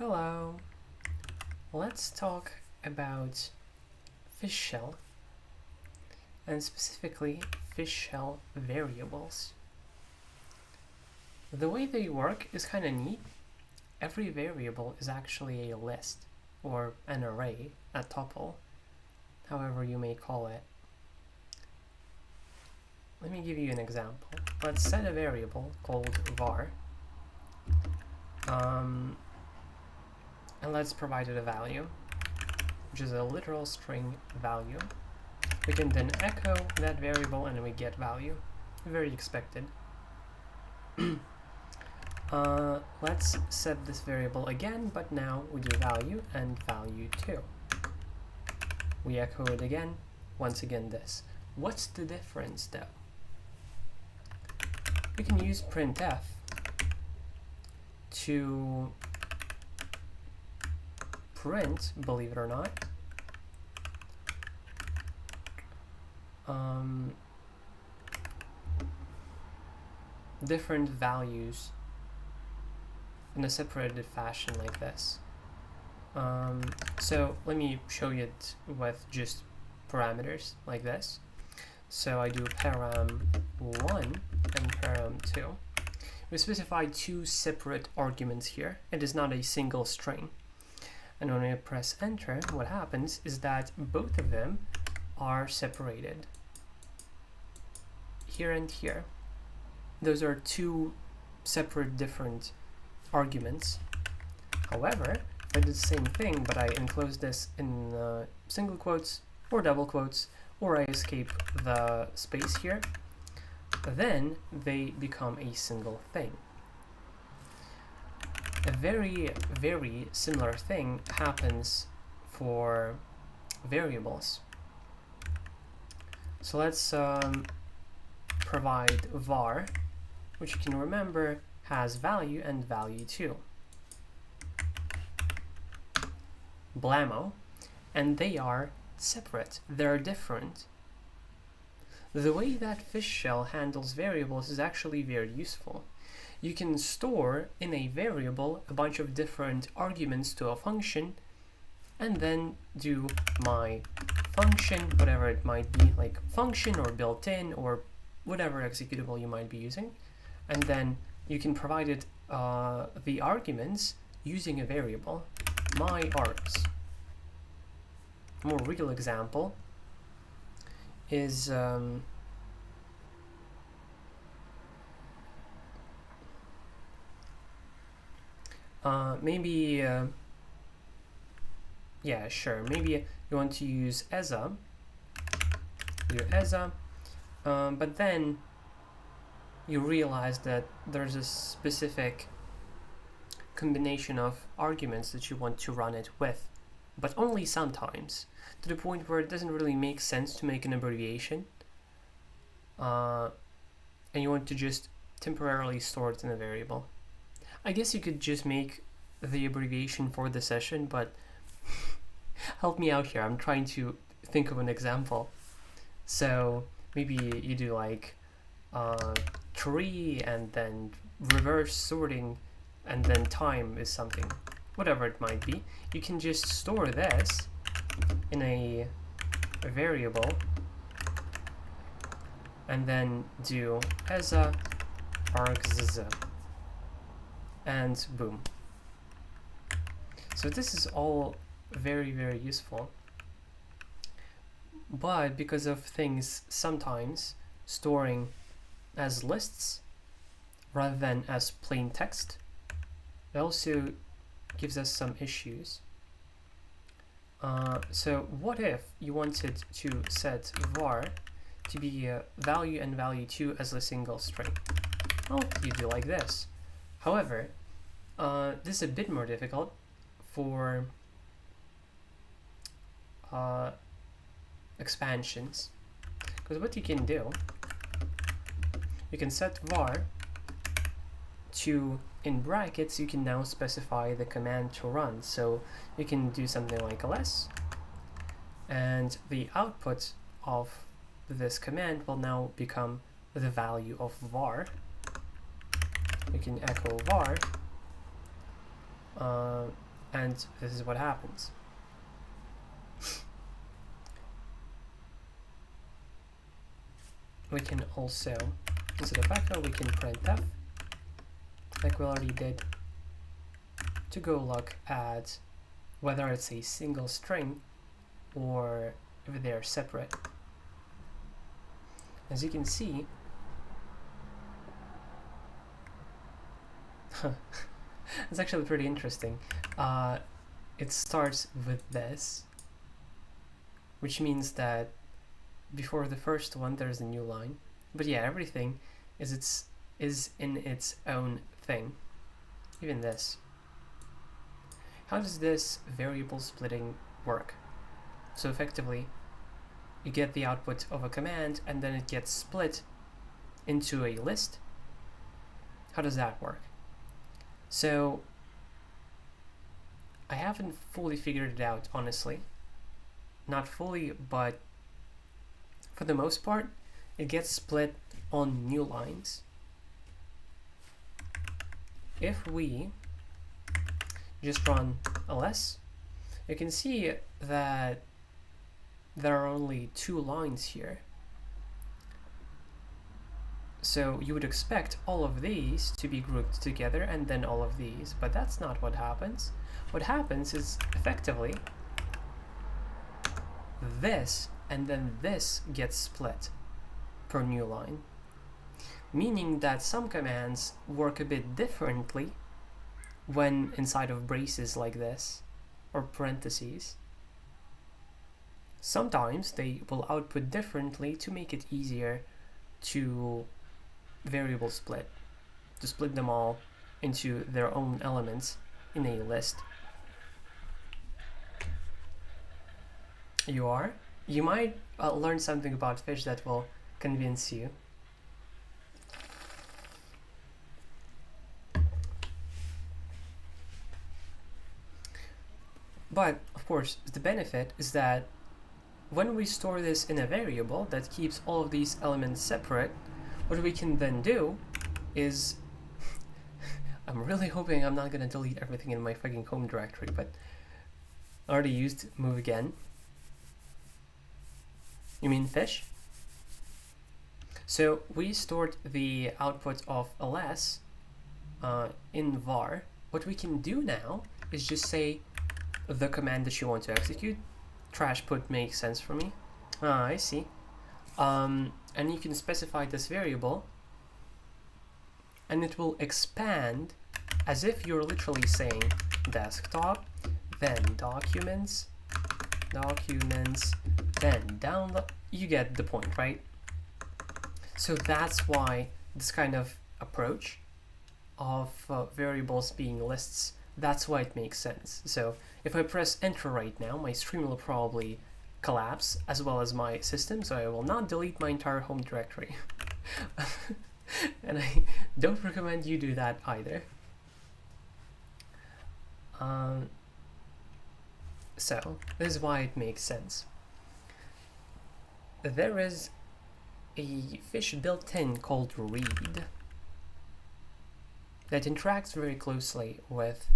Hello. Let's talk about fish shell, and specifically fish shell variables. The way they work is kind of neat. Every variable is actually a list, or an array, a tuple, however you may call it. Let me give you an example. Let's set a variable called var, and let's provide it a value, which is a literal string value. We can then echo that variable and we get value. Very expected. Let's set this variable again, but now we do value and value 2. We echo it again, once again this. What's the difference though? We can use printf to print, believe it or not, different values in a separated fashion like this. So let me show you it with just parameters like this. So I do param1 and param2. We specify two separate arguments here. It is not a single string. And when I press enter, what happens is that both of them are separated here and here. Those are two separate different arguments. However, if I do the same thing, but I enclose this in single quotes or double quotes, or I escape the space here, then they become a single thing. A very, very similar thing happens for variables. So let's provide var, which you can remember has value and value 2. Blammo, and they are separate, they're different. The way that fish shell handles variables is actually very useful. You can store in a variable a bunch of different arguments to a function, and then do my function, whatever it might be, like function or built-in or whatever executable you might be using, and then you can provide it the arguments using a variable, my args. A more real example is maybe yeah, sure, maybe you want to use ESA, but then you realize that there's a specific combination of arguments that you want to run it with, but only sometimes, to the point where it doesn't really make sense to make an abbreviation, and you want to just temporarily store it in a variable. I guess you could just make the abbreviation for the session, but help me out here. I'm trying to think of an example. So maybe you do like tree and then reverse sorting and then time is something, whatever it might be. You can just store this in a variable and then do ESA args, and boom. So this is all very, very useful, but because of things sometimes storing as lists rather than as plain text, it also gives us some issues. So what if you wanted to set var to be value and value 2 as a single string? Well, you do like this. However, this is a bit more difficult for expansions, because what you can do, you can set var to, in brackets, you can now specify the command to run. So you can do something like ls, and the output of this command will now become the value of var. You can echo var and this is what happens. We can also, instead of echo, we can printf, like we already did, to go look at whether it's a single string or if they're separate. As you can see, it's actually pretty interesting. It starts with this, which means that before the first one there's a new line. But yeah, everything is in its own thing. Even this. How does this variable splitting work? So effectively, you get the output of a command and then it gets split into a list. How does that work? So I haven't fully figured it out, honestly. Not fully, but for the most part, it gets split on new lines. If we just run ls, you can see that there are only 2 lines here. So you would expect all of these to be grouped together and then all of these, but that's not what happens. What happens is effectively this and then this gets split per new line, meaning that some commands work a bit differently when inside of braces like this or parentheses. Sometimes they will output differently to make it easier to variable split, to split them all into their own elements in a list. You might learn something about fish that will convince you. But of course, the benefit is that when we store this in a variable that keeps all of these elements separate, what we can then do is I'm really hoping I'm not going to delete everything in my fucking home directory, but I already used move again. You mean fish? So we stored the output of ls in var. What we can do now is just say the command that you want to execute. Trash put makes sense for me. Ah, I see. And you can specify this variable and it will expand as if you're literally saying desktop, then documents, then download. You get the point, right? So that's why this kind of approach of variables being lists, that's why it makes sense. So if I press enter right now, my stream will probably collapse as well as my system, so I will not delete my entire home directory. And I don't recommend you do that either. So this is why it makes sense. There is a fish built-in called read that interacts very closely with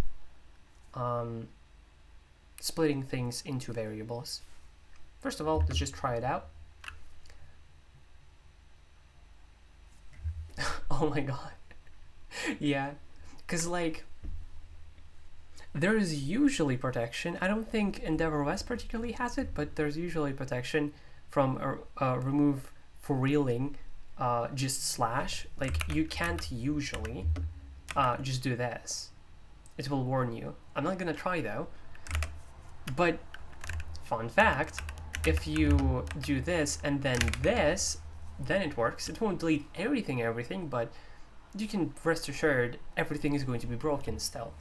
splitting things into variables. First of all, let's just try it out. Oh my god. Yeah, because like there is usually protection. I don't think EndeavourOS particularly has it, but there's usually protection from remove for reeling just slash. Like you can't usually just do this. It will warn you. I'm not gonna try though. But fun fact, if you do this and then this, then it works. It won't delete everything, but you can rest assured everything is going to be broken still.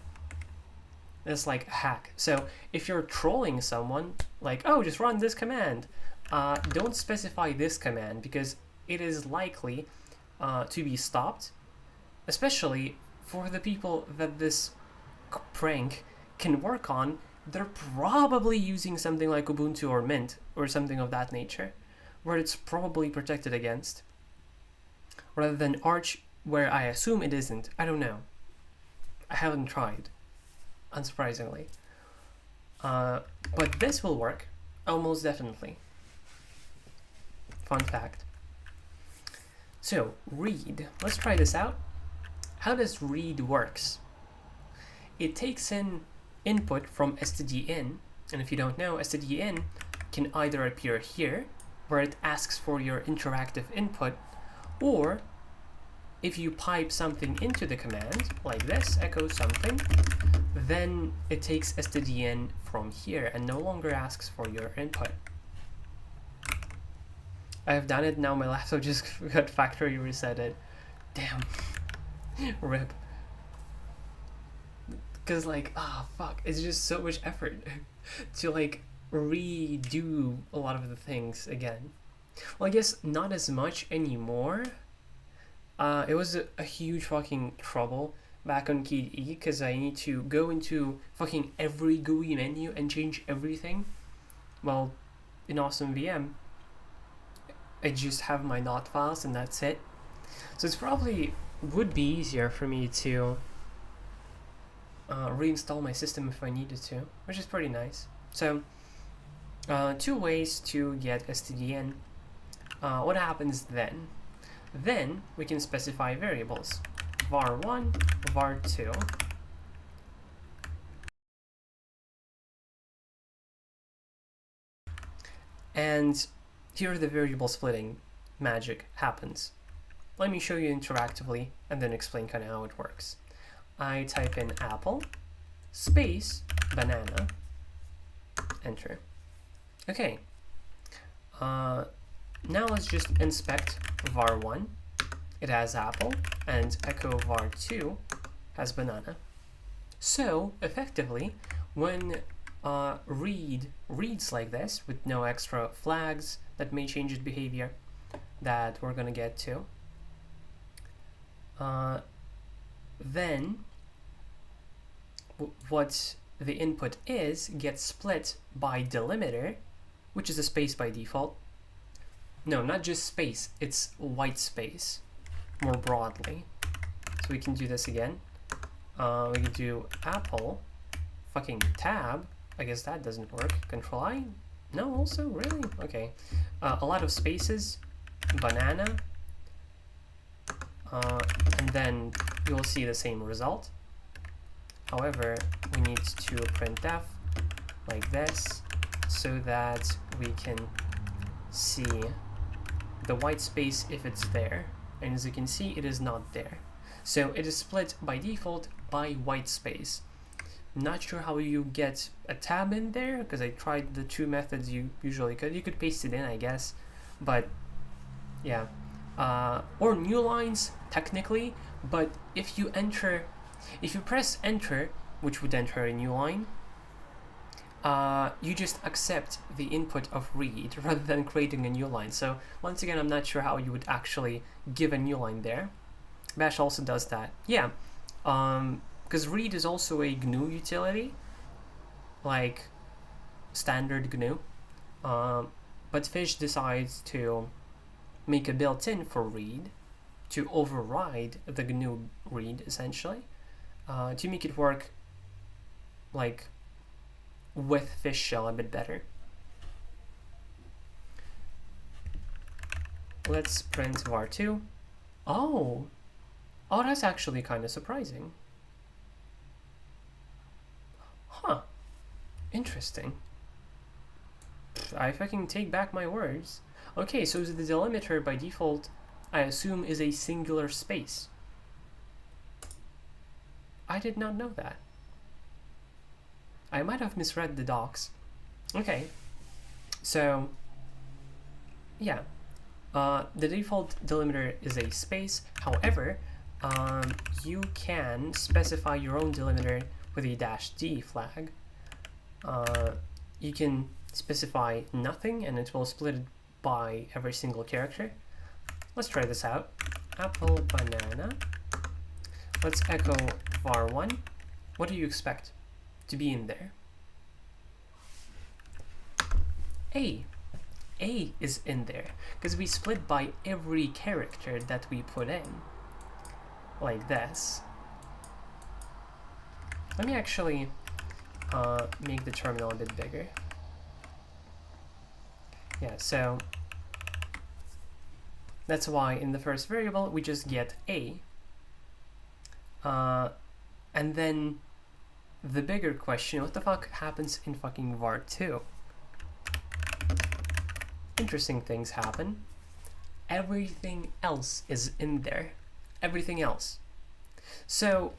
It's like a hack. So if you're trolling someone, like, oh, just run this command, don't specify this command because it is likely to be stopped, especially for the people that this prank can work on. They're probably using something like Ubuntu or Mint or something of that nature, where it's probably protected against, rather than Arch, where I assume it isn't. I don't know. I haven't tried, unsurprisingly. But this will work, almost definitely. Fun fact. So, read. Let's try this out. How does read works? It takes in input from stdin, and if you don't know, stdin can either appear here, where it asks for your interactive input, or if you pipe something into the command, like this, echo something, then it takes stdin from here and no longer asks for your input. I've done it now, my laptop just got factory resetted. Damn. Rip. Because like, ah, fuck, it's just so much effort to like redo a lot of the things again. Well, I guess not as much anymore. It was a huge fucking trouble back on KDE because I need to go into fucking every GUI menu and change everything. Well, in AwesomeVM, I just have my .NOT files and that's it. So it's probably would be easier for me to reinstall my system if I needed to, which is pretty nice. So, 2 ways to get stdin. What happens then? Then we can specify variables, var1, var2. And here the variable splitting magic happens. Let me show you interactively and then explain kind of how it works. I type in apple, space, banana, enter. Okay. Now let's just inspect var1. It has apple, and echo var2 has banana. So effectively, when read reads like this with no extra flags that may change its behavior that we're gonna get to, then what the input is gets split by delimiter, which is a space by default. No, not just space, it's white space more broadly. So we can do this again. We can do apple fucking tab. I guess that doesn't work. Control I? No, also? Really? Okay. A lot of spaces. Banana. And then you'll see the same result. However, we need to printf like this so that we can see the white space if it's there. And as you can see, it is not there. So it is split by default by white space. Not sure how you get a tab in there, because I tried the 2 methods you usually could. You could paste it in, I guess. But yeah. Or new lines, technically. But if you press enter, which would enter a new line, you just accept the input of read rather than creating a new line. So once again, I'm not sure how you would actually give a new line there. Bash also does that. Yeah, because read is also a GNU utility, like standard GNU. But Fish decides to make a built-in for read to override the GNU read, essentially, to make it work like with Fish shell a bit better. Let's print var2. Oh, that's actually kind of surprising. Huh, interesting. I fucking take back my words. Okay, so the delimiter by default, I assume, is a singular space. I did not know that. I might have misread the docs. Okay, so yeah, the default delimiter is a space. However, you can specify your own delimiter with a -d flag. You can specify nothing and it will split it by every single character. Let's try this out. Apple, banana. Let's echo var1. What do you expect to be in there? A is in there because we split by every character that we put in, like this. Let me actually make the terminal a bit bigger. Yeah, so that's why in the first variable we just get a, and then the bigger question, what the fuck happens in fucking var2? Interesting things happen. Everything else is in there. Everything else. So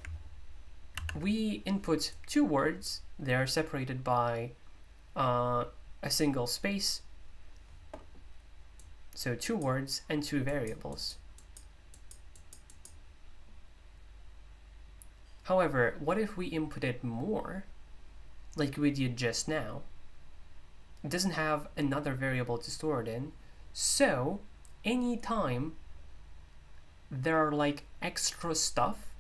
we input 2 words. They are separated by a single space. So 2 words and 2 variables. However, what if we inputted more, like we did just now? It doesn't have another variable to store it in, so anytime there are like extra stuff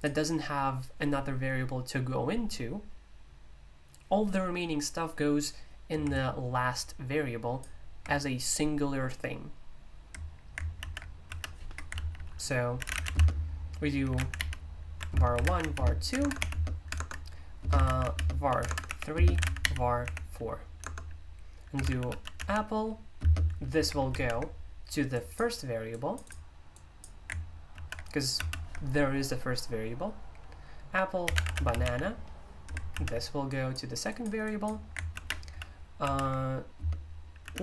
that doesn't have another variable to go into, all the remaining stuff goes in the last variable as a singular thing. So we do var1, var2, var3, var4, and do apple. This will go to the first variable, because there is the first variable. Apple, banana. This will go to the second variable.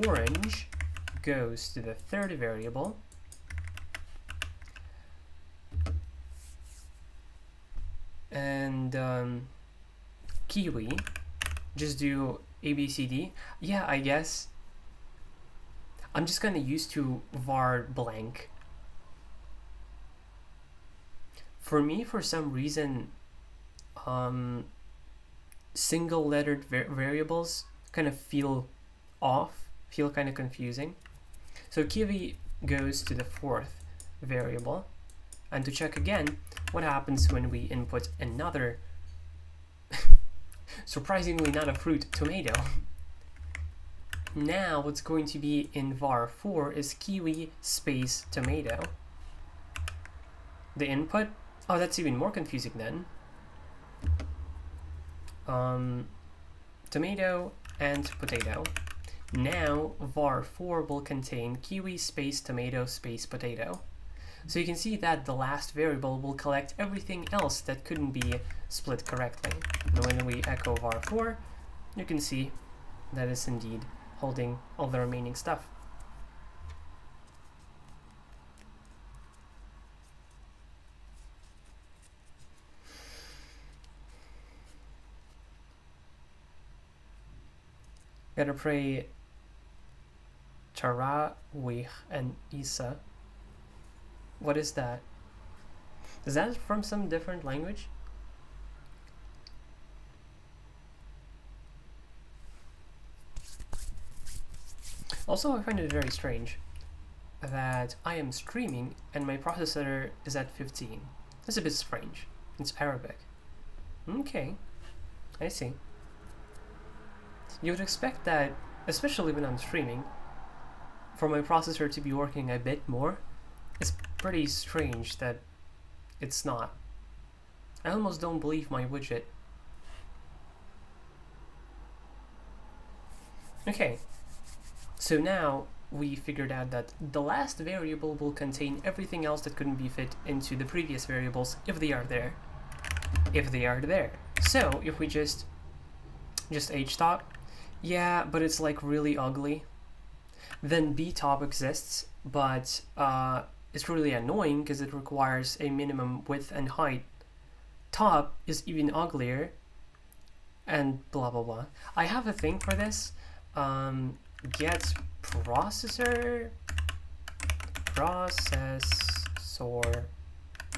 Orange goes to the third variable. And kiwi, just do ABCD. Yeah, I guess. I'm just kind of used to var blank. For me, for some reason, single lettered variables kind of feel off, feel kind of confusing. So kiwi goes to the fourth variable. And to check again, what happens when we input another, surprisingly not a fruit, tomato. Now what's going to be in var4 is kiwi space tomato. The input, oh, that's even more confusing then. Tomato and potato. Now var4 will contain kiwi space tomato space potato. So you can see that the last variable will collect everything else that couldn't be split correctly. And when we echo var4, you can see that it's indeed holding all the remaining stuff. Gotta pray Tarawih and Isa. What is that? Is that from some different language? Also, I find it very strange that I am streaming and my processor is at 15. That's a bit strange. It's Arabic. Okay, I see. You would expect that, especially when I'm streaming, for my processor to be working a bit more. It's pretty strange that it's not. I almost don't believe my widget. Okay, so now we figured out that the last variable will contain everything else that couldn't be fit into the previous variables if they are there. If they are there. So if we just htop, yeah, but it's like really ugly. Then btop exists, but it's really annoying because it requires a minimum width and height. Top is even uglier, and blah blah blah. I have a thing for this. Get processor.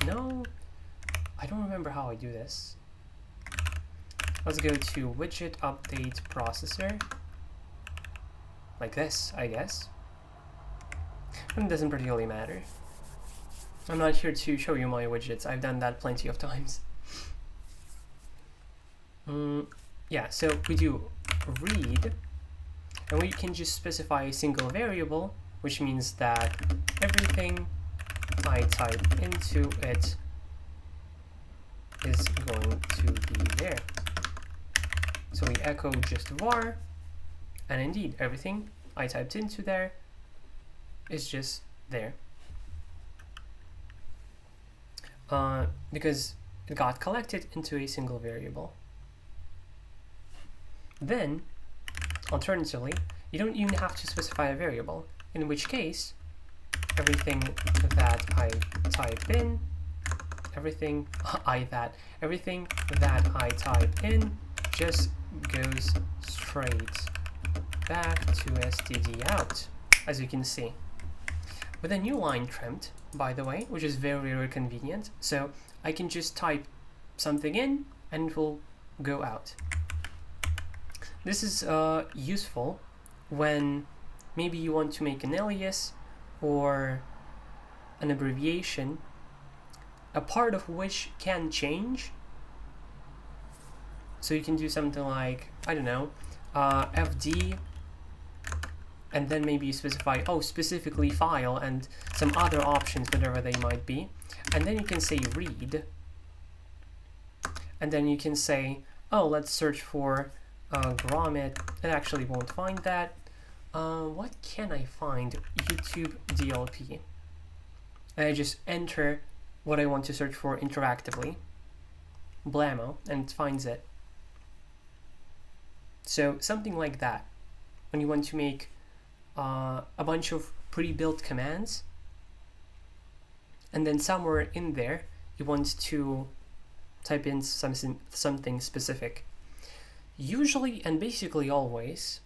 No, I don't remember how I do this. Let's go to widget update processor. Like this, I guess. And it doesn't particularly matter. I'm not here to show you my widgets. I've done that plenty of times. Yeah, so we do read, and we can just specify a single variable, which means that everything I type into it is going to be there. So we echo just var, and indeed everything I typed into there is just there. Because it got collected into a single variable. Then, alternatively, you don't even have to specify a variable, in which case everything that I type in, everything that I type in just goes straight back to std out, as you can see. With a new line trimmed, by the way, which is very, very convenient, so I can just type something in and it will go out. This is useful when maybe you want to make an alias or an abbreviation, a part of which can change. So you can do something like, I don't know, FD, and then maybe you specify, oh, specifically file, and some other options, whatever they might be. And then you can say read. And then you can say, oh, let's search for grommet. It actually won't find that. What can I find? YouTube DLP. And I just enter what I want to search for interactively. Blammo, and it finds it. So something like that. When you want to make a bunch of pre-built commands, and then somewhere in there you want to type in something specific. Usually and basically always,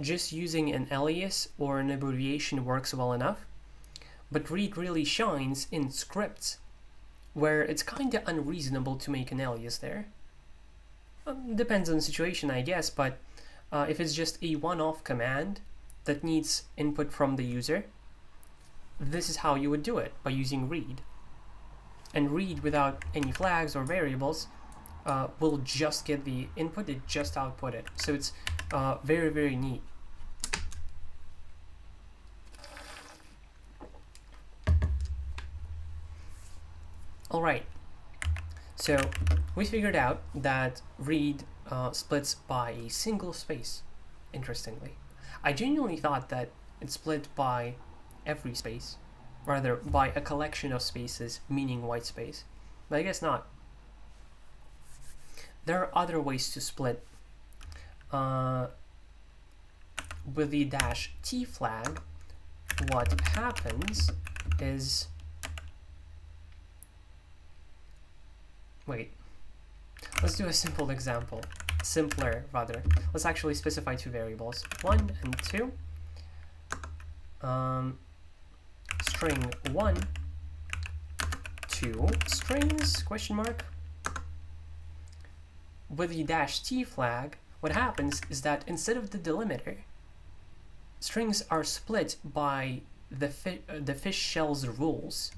just using an alias or an abbreviation works well enough, but read really shines in scripts where it's kinda unreasonable to make an alias there. Depends on the situation, I guess, but if it's just a one-off command that needs input from the user, this is how you would do it, by using read. And read without any flags or variables will just get the input, it just output it. So it's very, very neat. Alright, so we figured out that read splits by a single space, interestingly. I genuinely thought that it split by every space, rather by a collection of spaces, meaning white space, but I guess not. There are other ways to split. With the -t flag, what happens is, wait, let's do a simple example. Simpler, rather. Let's actually specify two variables, 1 and 2. String 1, 2 strings, question mark. With the -t flag, what happens is that instead of the delimiter, strings are split by the fish shell's rules,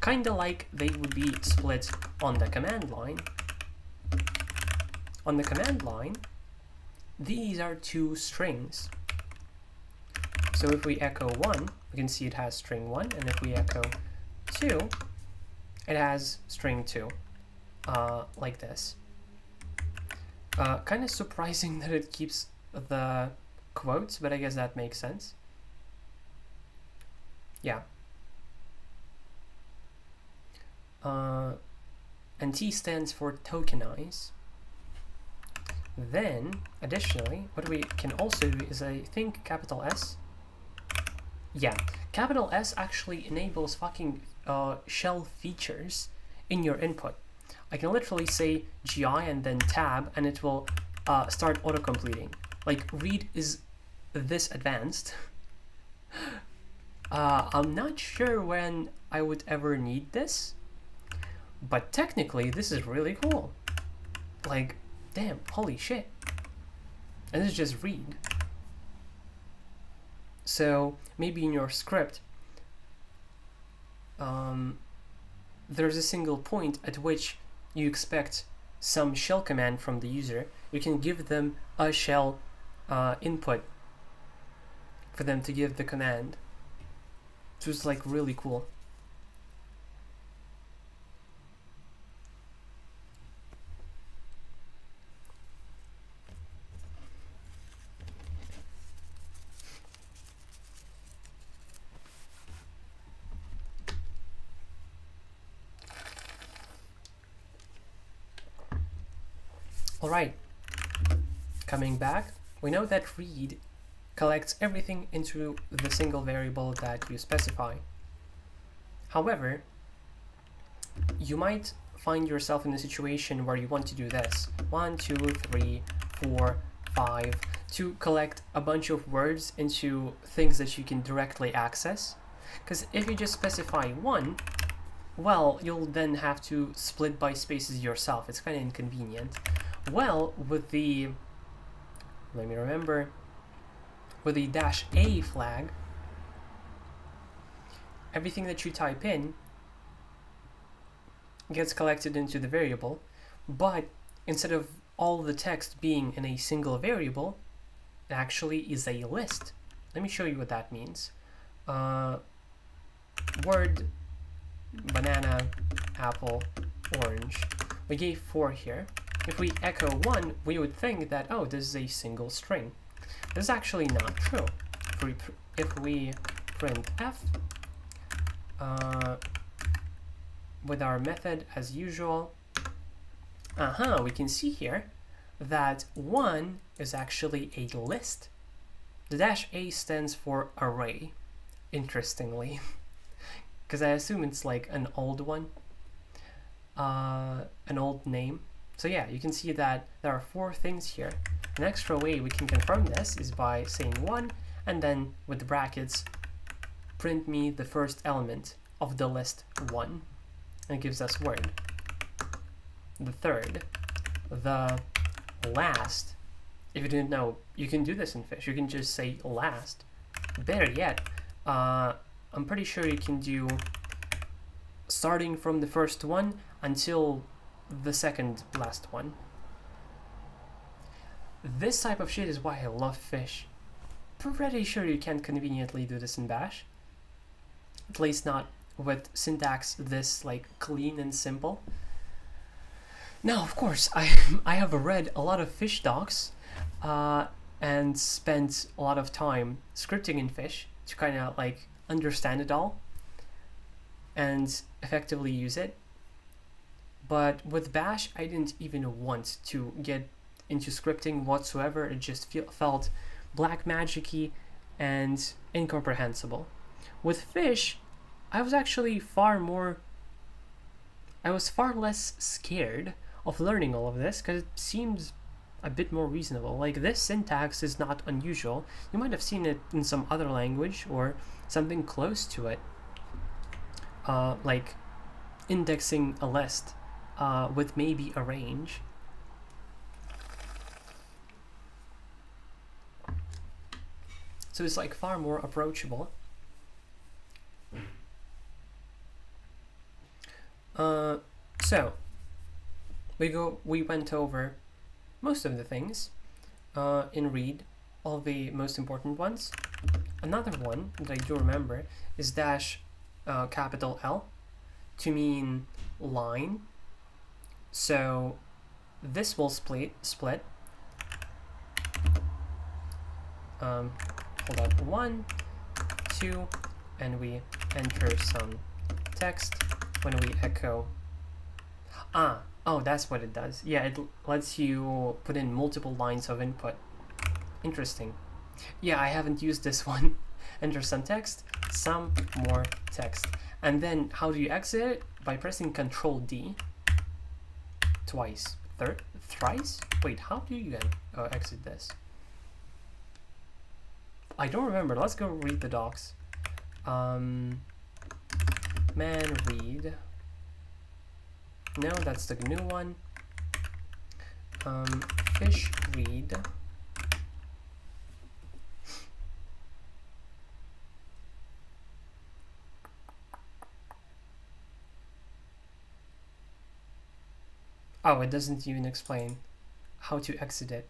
kinda like they would be split on the command line. On the command line, these are two strings. So if we echo 1, we can see it has string 1, and if we echo 2, it has string 2, like this. Kind of surprising that it keeps the quotes, but I guess that makes sense. Yeah. And T stands for tokenize. Then, additionally, what we can also do is, I think, capital S. Yeah, capital S actually enables fucking shell features in your input. I can literally say GI and then tab, and it will start auto-completing. Like, read is this advanced. I'm not sure when I would ever need this, but technically this is really cool. Like, damn, holy shit. And this is just read. So maybe in your script, there's a single point at which you expect some shell command from the user. You can give them a shell input for them to give the command. So it's like really cool. Alright, coming back, we know that read collects everything into the single variable that you specify. However, you might find yourself in a situation where you want to do this 1, 2, 3, 4, 5 to collect a bunch of words into things that you can directly access. Because if you just specify 1, well, you'll then have to split by spaces yourself. It's kind of inconvenient. Well, with the, let me remember, with the -a flag, everything that you type in gets collected into the variable, but instead of all the text being in a single variable, it actually is a list. Let me show you what that means. Word, banana, apple, orange. We gave 4 here. If we echo 1, we would think that, oh, this is a single string. This is actually not true. If we print f, with our method as usual, we can see here that 1 is actually a list. The -a stands for array, interestingly, because I assume it's like an old one, an old name. So yeah, you can see that there are 4 things here. An extra way we can confirm this is by saying 1 and then with the brackets print me the first element of the list 1, and it gives us word. The third, the last. If you didn't know, you can do this in Fish. You can just say last. Better yet, I'm pretty sure you can do starting from the first one until the second last one. This type of shit is why I love Fish. Pretty sure you can't conveniently do this in Bash. At least not with syntax this like clean and simple. Now, of course, I have read a lot of Fish docs and spent a lot of time scripting in Fish to kind of like understand it all and effectively use it. But with Bash, I didn't even want to get into scripting whatsoever. It just felt black magic-y and incomprehensible. With Fish, I was actually far less scared of learning all of this because it seems a bit more reasonable. Like, this syntax is not unusual. You might have seen it in some other language or something close to it, like indexing a list with maybe a range. So it's like far more approachable. So we went over most of the things in read, all the most important ones. Another one that I do remember is capital L to mean line. So this will split. Hold up, 1, 2, and we enter some text when we echo. Oh, that's what it does. Yeah, it lets you put in multiple lines of input. Interesting. Yeah, I haven't used this one. Enter some text, some more text. And then how do you exit it? By pressing Control D twice. Thrice? Wait, how do you exit this? I don't remember. Let's go read the docs. Man read. No, that's the new one. Fish read. Oh, it doesn't even explain how to exit it.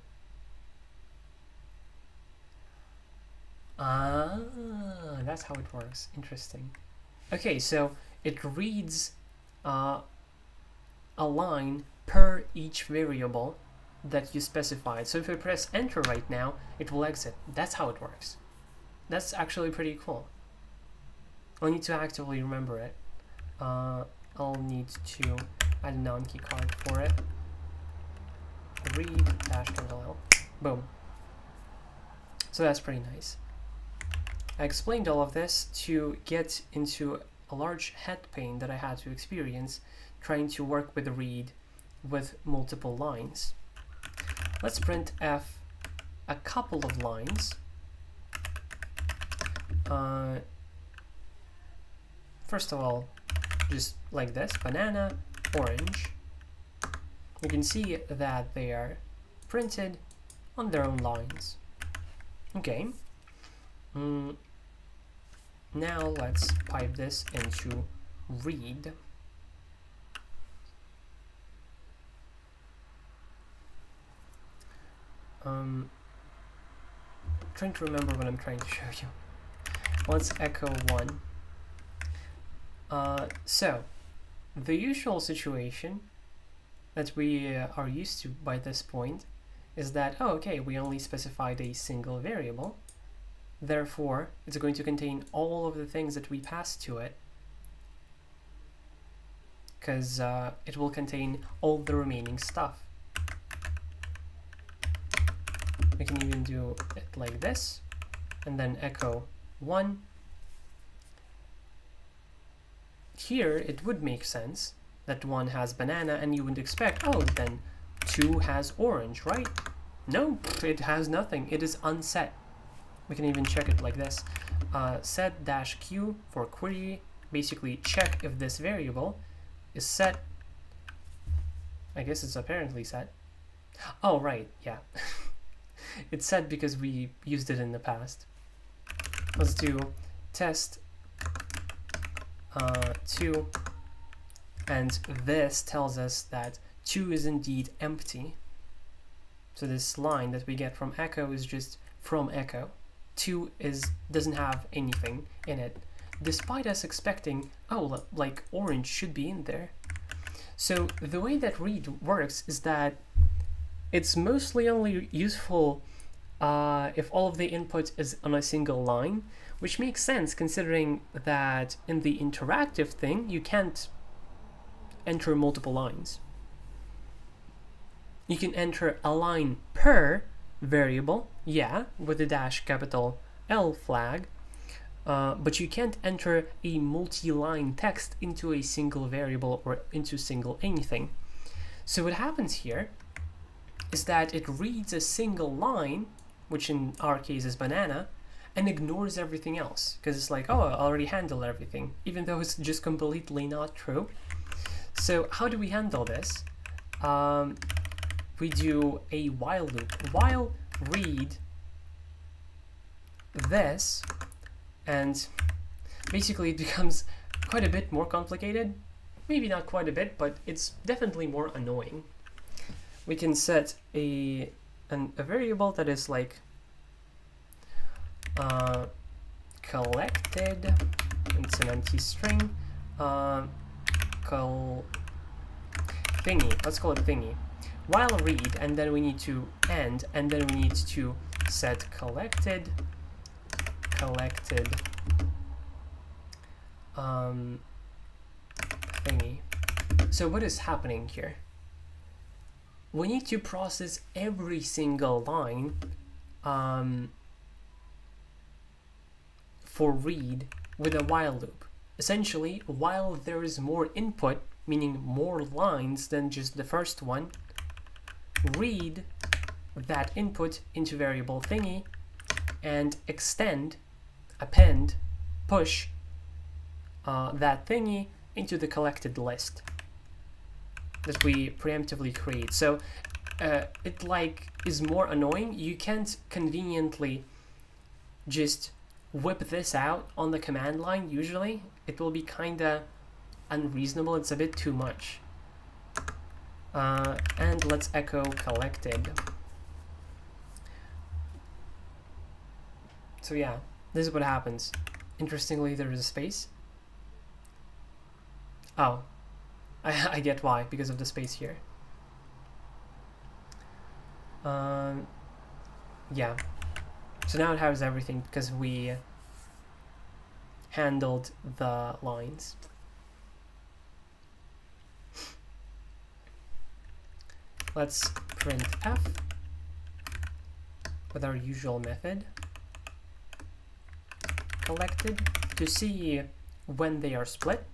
That's how it works. Interesting. Okay, so it reads a line per each variable that you specified. So if I press enter right now, it will exit. That's how it works. That's actually pretty cool. I'll need to actively remember it. I'll need to add a non-key card for it. read dash capital L. Boom. So that's pretty nice. I explained all of this to get into a large head pain that I had to experience trying to work with read with multiple lines. Let's print f a couple of lines. First of all, just like this, banana, orange. You can see that they are printed on their own lines. Okay. Now let's pipe this into read. Trying to remember what I'm trying to show you. Let's echo 1. So, the usual situation that we are used to by this point is that, oh, okay, we only specified a single variable. Therefore, it's going to contain all of the things that we pass to it, because it will contain all the remaining stuff. We can even do it like this, and then echo 1. Here, it would make sense that 1 has banana, and you would expect, oh, then 2 has orange, right? No, it has nothing. It is unset. We can even check it like this. Set dash q for query. Basically, check if this variable is set. I guess it's apparently set. Oh, right, yeah. It's set because we used it in the past. Let's do test 2, and this tells us that 2 is indeed empty. So this line that we get from echo is just from echo. 2 doesn't have anything in it, despite us expecting, oh, like orange should be in there. So the way that read works is that it's mostly only useful if all of the input is on a single line, which makes sense considering that in the interactive thing you can't enter multiple lines. You can enter a line per variable, yeah, with the dash capital L flag, but you can't enter a multi-line text into a single variable or into single anything. So what happens here is that it reads a single line, which in our case is banana, and ignores everything else, because it's like, oh, I already handled everything, even though it's just completely not true. So how do we handle this? We do a while loop. While read this, and basically it becomes quite a bit more complicated. Maybe not quite a bit, but it's definitely more annoying. We can set a variable that is like collected, and it's an empty string, thingy, let's call it thingy, while read, and then we need to end, and then we need to set collected thingy. So what is happening here? We need to process every single line for read with a while loop. Essentially, while there is more input, meaning more lines than just the first one, read that input into variable thingy and extend, append, push that thingy into the collected list that we preemptively create. So it like is more annoying. You can't conveniently just whip this out on the command line. Usually it will be kinda unreasonable. It's a bit too much. And let's echo collected. So yeah, this is what happens. Interestingly, there is a space. Oh, I get why, because of the space here. Yeah, so now it has everything because we handled the lines. Let's printf with our usual method collected to see when they are split.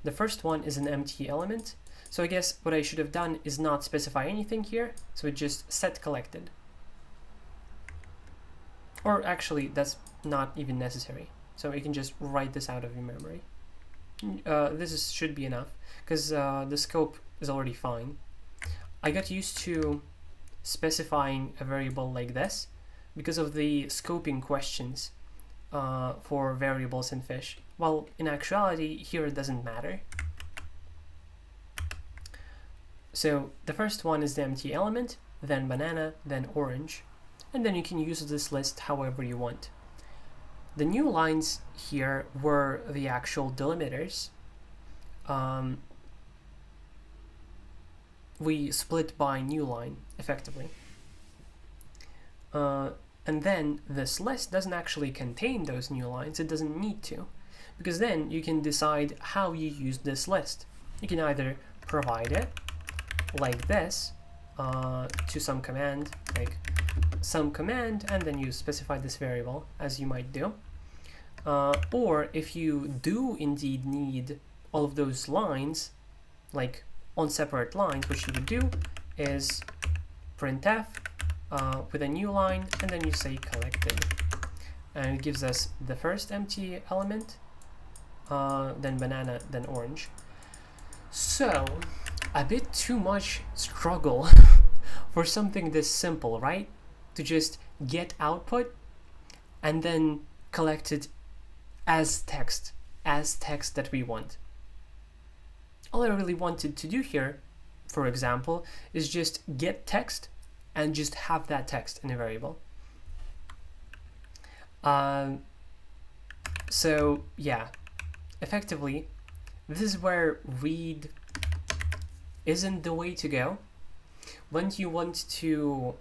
The first one is an empty element, so I guess what I should have done is not specify anything here, so it just set collected. Or actually, that's not even necessary, so you can just write this out of your memory. Should be enough, because the scope is already fine. I got used to specifying a variable like this because of the scoping questions for variables in Fish. Well, in actuality, here it doesn't matter. So the first one is the empty element, then banana, then orange, and then you can use this list however you want. The new lines here were the actual delimiters. We split by new line, effectively. And then this list doesn't actually contain those new lines, it doesn't need to, because then you can decide how you use this list. You can either provide it like this to some command, like some command, and then you specify this variable, as you might do. Or if you do indeed need all of those lines, like on separate lines, what you would do is printf with a new line, and then you say collected. And it gives us the first empty element, then banana, then orange. So, a bit too much struggle for something this simple, right? To just get output and then collect it as text that we want. All I really wanted to do here, for example, is just get text and just have that text in a variable. So yeah, effectively, this is where read isn't the way to go. When you want to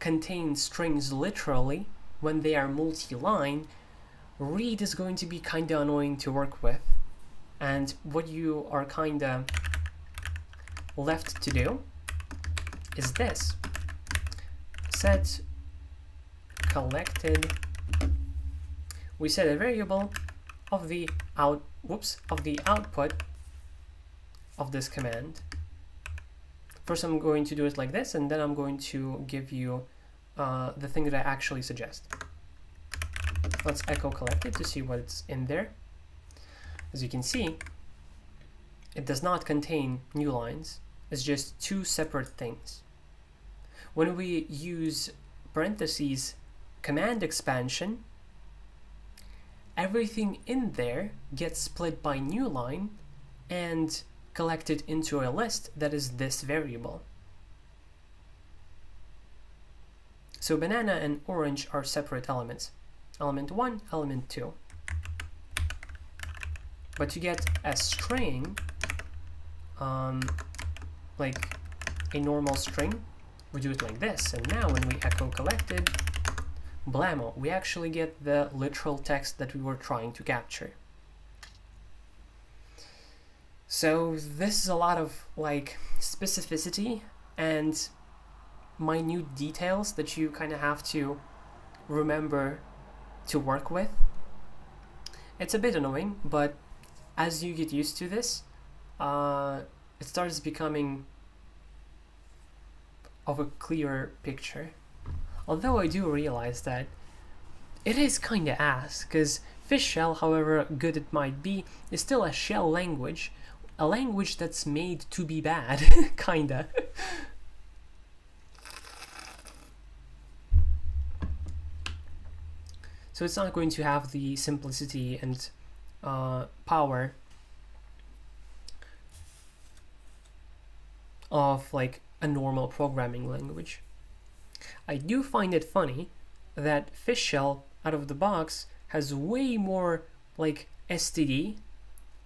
contain strings literally, when they are multi-line, read is going to be kind of annoying to work with. And what you are kind of left to do is this. Set collected. We set a variable of the output of this command. First I'm going to do it like this, and then I'm going to give you the thing that I actually suggest. Let's echo collected to see what's in there. As you can see, it does not contain new lines. It's just two separate things. When we use parentheses command expansion, everything in there gets split by new line and collected into a list that is this variable. So banana and orange are separate elements. Element 1, element 2. But to get a string, like a normal string, we do it like this. And now when we echo collected, blammo, we actually get the literal text that we were trying to capture. So this is a lot of like specificity and minute details that you kind of have to remember to work with. It's a bit annoying, but as you get used to this, it starts becoming of a clearer picture. Although I do realize that it is kind of ass, because Fish shell, however good it might be, is still a shell language, a language that's made to be bad, kinda. So it's not going to have the simplicity and power of like a normal programming language. I do find it funny that Fish shell out of the box has way more like STD,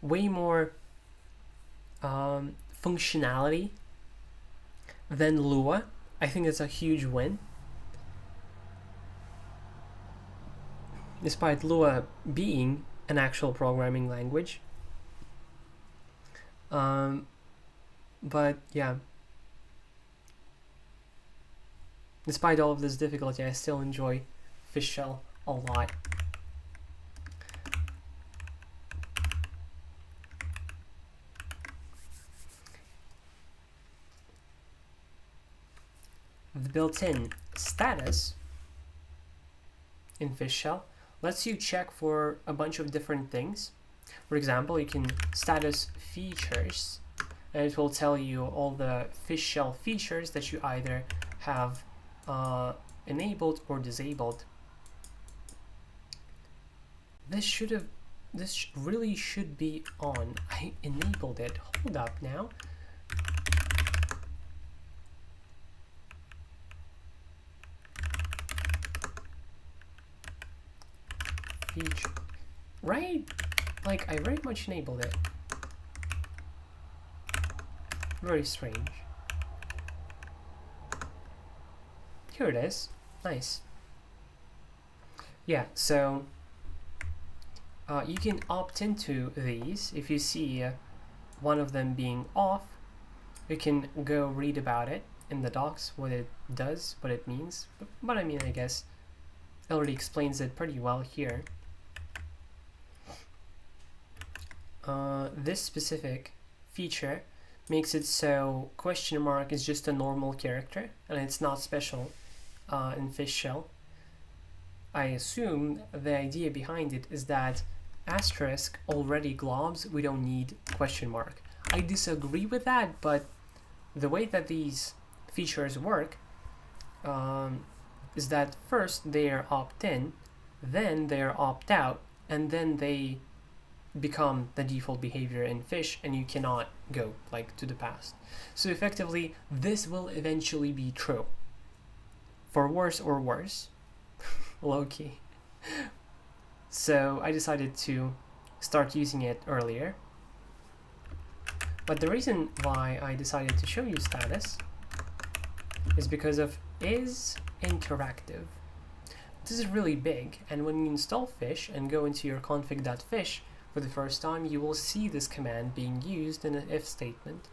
way more functionality than Lua. I think it's a huge win. Despite Lua being an actual programming language. But yeah, Despite all of this difficulty, I still enjoy fish shell a lot. The built-in status in fish shell lets you check for a bunch of different things. For example, you can status features, and it will tell you all the fish shell features that you either have enabled or disabled. This really should be on. I enabled it. Hold up now. Feature, right? Like, I very much enabled it. Very strange. Here it is. Nice. Yeah, so you can opt into these. If you see one of them being off, you can go read about it in the docs, what it does, what it means. But I mean, I guess it already explains it pretty well here. This specific feature makes it so question mark is just a normal character and it's not special in fish shell. I assume the idea behind it is that asterisk already globs, we don't need question mark. I disagree with that, but the way that these features work is that first they are opt-in, then they are opt-out, and then they become the default behavior in fish, and you cannot go like to the past. So effectively, this will eventually be true, for worse or worse. Low-key. So I decided to start using it earlier. But the reason why I decided to show you status is because of is interactive. This is really big, and when you install fish and go into your config.fish for the first time, you will see this command being used in an if statement.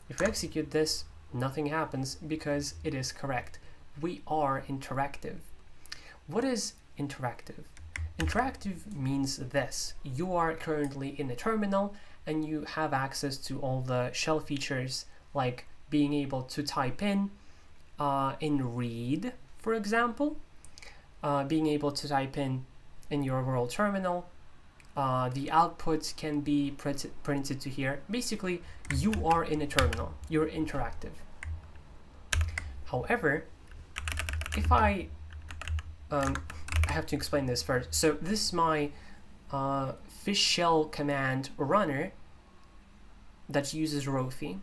If we execute this, nothing happens because it is correct. We are interactive. What is interactive? Interactive means this. You are currently in a terminal and you have access to all the shell features, like being able to type in read, for example, being able to type in your world terminal. The output can be printed to here. Basically, you are in a terminal. You're interactive. However, if I have to explain this first. So this is my fish shell command runner that uses Rofi.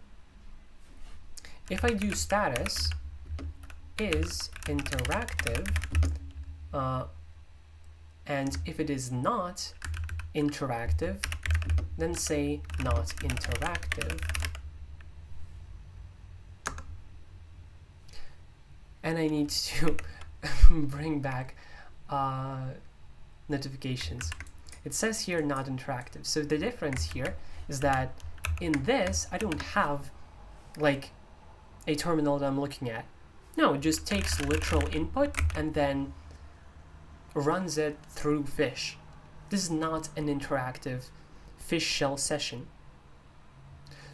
If I do status is interactive, and if it is not interactive, then say not interactive. And I need to bring back notifications. It says here not interactive. So the difference here is that in this, I don't have like a terminal that I'm looking at. No, it just takes literal input and then runs it through fish. This is not an interactive fish shell session.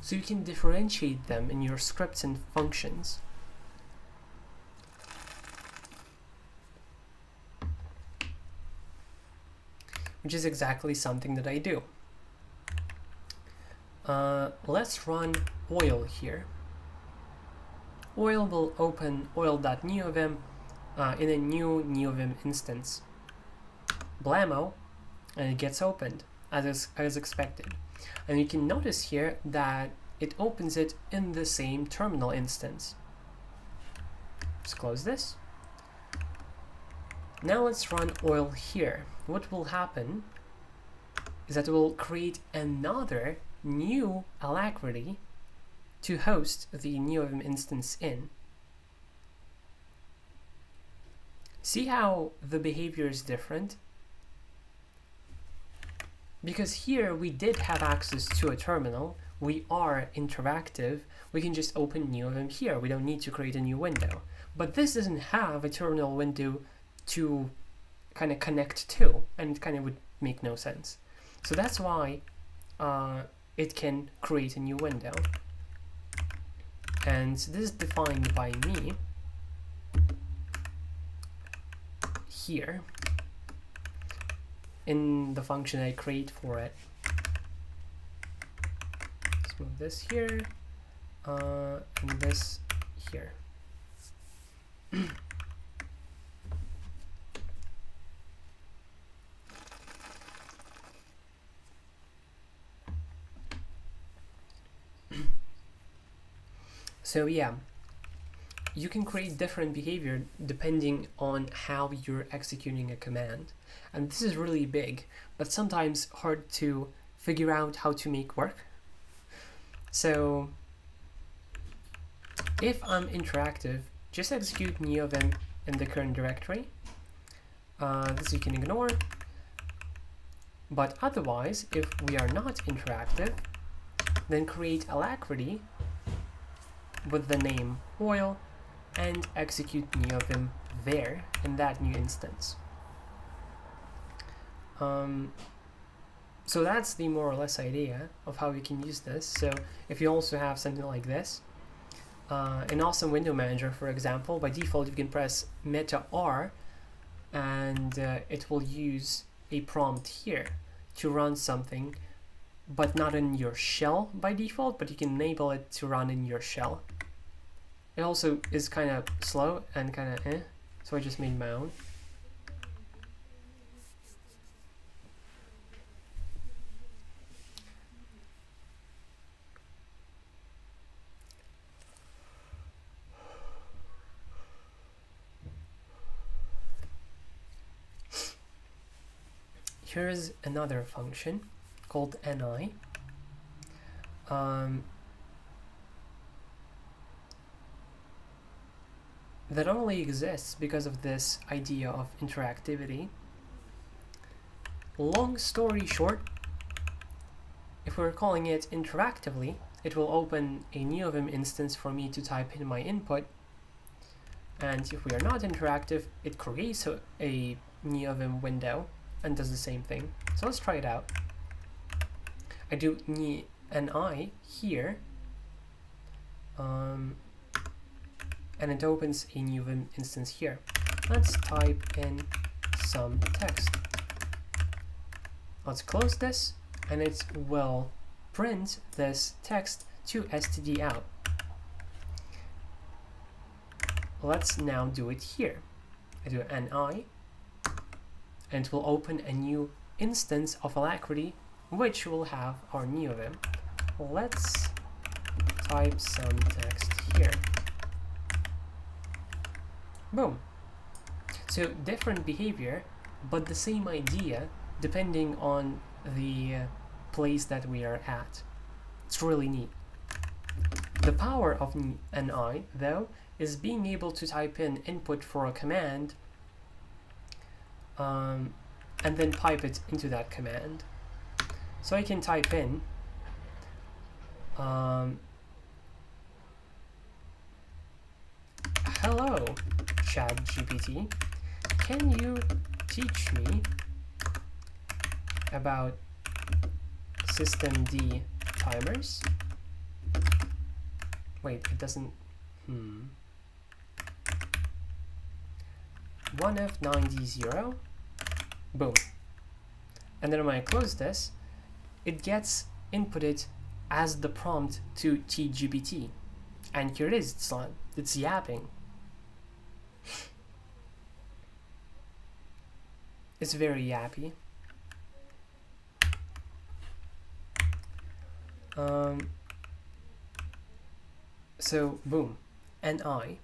So you can differentiate them in your scripts and functions. Which is exactly something that I do. Let's run oil here. Oil will open oil.neovim in a new neovim instance. Blammo, and it gets opened as expected. And you can notice here that it opens it in the same terminal instance. Let's close this. Now let's run oil here. What will happen is that it will create another new alacrity to host the neovim instance in. See how the behavior is different? Because here we did have access to a terminal, we are interactive, we can just open new of them here. We don't need to create a new window. But this doesn't have a terminal window to kind of connect to, and it kind of would make no sense. So that's why it can create a new window. And this is defined by me here in the function I create for it. Let's move this here and this here. So yeah, you can create different behavior depending on how you're executing a command. And this is really big, but sometimes hard to figure out how to make work. So if I'm interactive, just execute neovim in the current directory. This you can ignore. But otherwise, if we are not interactive, then create alacrity with the name oil and execute neovim there in that new instance. So that's the more or less idea of how we can use this. So if you also have something like this, in Awesome Window Manager, for example, by default you can press Meta R and it will use a prompt here to run something, but not in your shell by default, but you can enable it to run in your shell. It also is kind of slow and kind of so I just made my own. Here's another function called ni. That only exists because of this idea of interactivity. Long story short, if we're calling it interactively, it will open a neovim instance for me to type in my input. And if we are not interactive, it creates a neovim window and does the same thing. So let's try it out. I do ni here, and it opens a new Vim instance here. Let's type in some text. Let's close this, and it will print this text to stdout. Let's now do it here. I do ni, and it will open a new instance of Alacrity, which will have our neovim. Let's type some text here. Boom. So different behavior, but the same idea depending on the place that we are at. It's really neat. The power of ni, though, is being able to type in input for a command and then pipe it into that command. So I can type in hello ChatGPT, can you teach me about systemd timers? Wait, it doesn't 1F9D0. Boom. And then when I close this, it gets inputted as the prompt to TGPT. And here it is, it's yapping. It's very yappy. So boom, I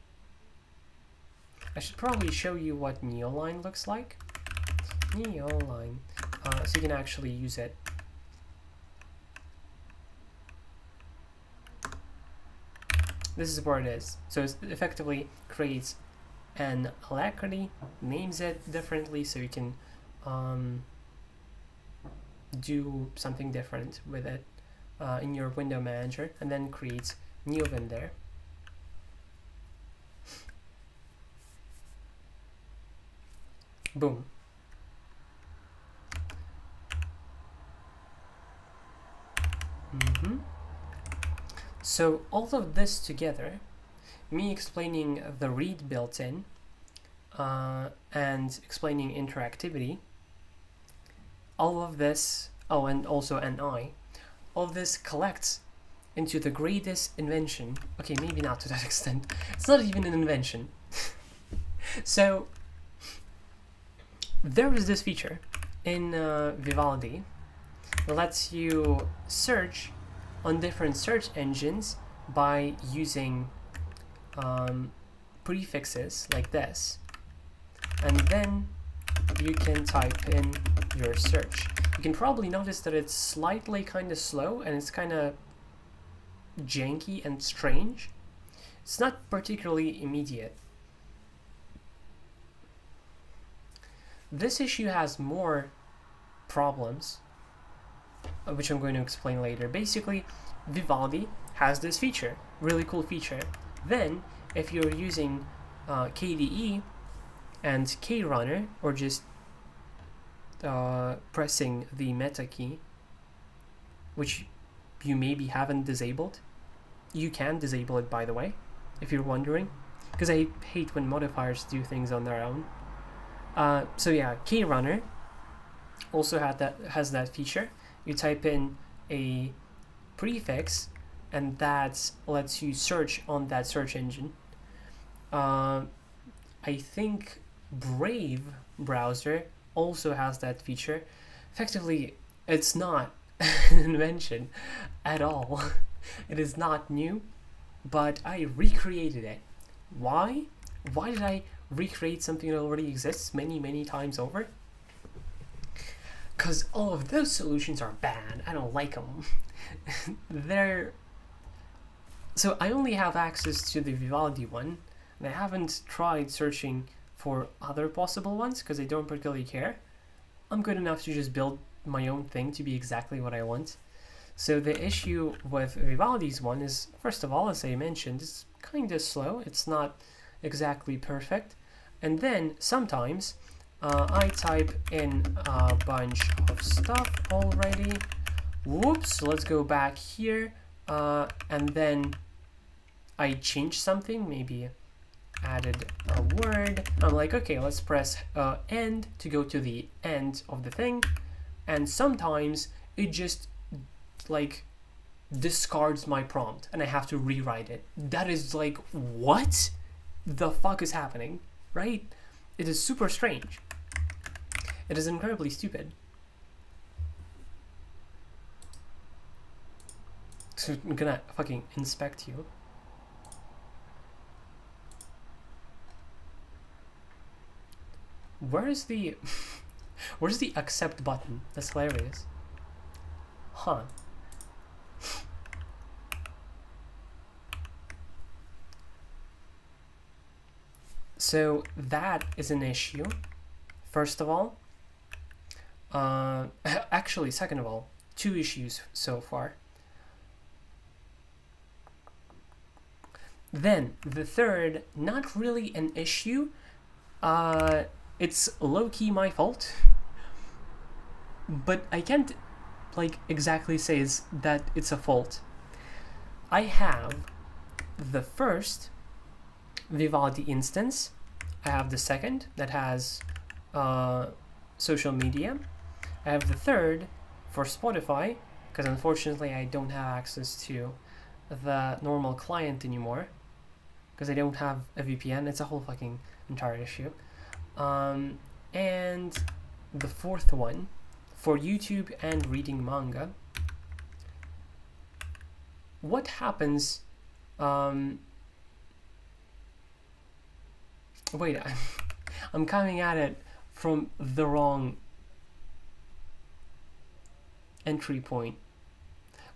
should probably show you what neoline looks like. Neoline, so you can actually use it. This is where it is. So it effectively creates an Alacrity, names it differently so you can do something different with it. in your window manager, and then create new event there. Boom. So all of this together, me explaining the read built-in and explaining interactivity, all of this, oh, and also NI, all of this collects into the greatest invention. Okay, maybe not to that extent. It's not even an invention. So there is this feature in Vivaldi that lets you search on different search engines by using prefixes like this, and then you can type in your search. You can probably notice that it's slightly kind of slow and it's kind of janky and strange. It's not particularly immediate. This issue has more problems, which I'm going to explain later. Basically, Vivaldi has this feature, really cool feature. Then, if you're using KDE and KRunner, or just pressing the meta key, which you maybe haven't disabled, you can disable it, by the way, if you're wondering, because I hate when modifiers do things on their own. So yeah, KRunner also has that feature. You type in a prefix and that lets you search on that search engine. I think Brave browser also has that feature. Effectively, it's not an invention at all. It is not new, but I recreated it. Why? Why did I recreate something that already exists many times over? Because all of those solutions are bad. I don't like them. So I only have access to the Vivaldi one, and I haven't tried searching for other possible ones because I don't particularly care. I'm good enough to just build my own thing to be exactly what I want. So the issue with Vivaldi's one is, first of all, as I mentioned, it's kind of slow. It's not exactly perfect. And then sometimes I type in a bunch of stuff already. Whoops, let's go back here. And then I change something, maybe added a word. I'm like, okay, let's press end to go to the end of the thing. And sometimes it just like discards my prompt and I have to rewrite it. That is like, what the fuck is happening, right? It is super strange. It is incredibly stupid. So I'm gonna fucking inspect you. Where's the accept button? That's hilarious. Huh. So that is an issue, first of all. Actually, second of all, 2 issues so far. Then the third, not really an issue. It's low-key my fault, but I can't like exactly say that it's a fault. I have the first Vivaldi instance. I have the second that has social media. I have the third for Spotify, because unfortunately I don't have access to the normal client anymore, because I don't have a VPN. It's a whole fucking entire issue. And the fourth one for YouTube and reading manga. What happens? Wait, I'm coming at it from the wrong entry point.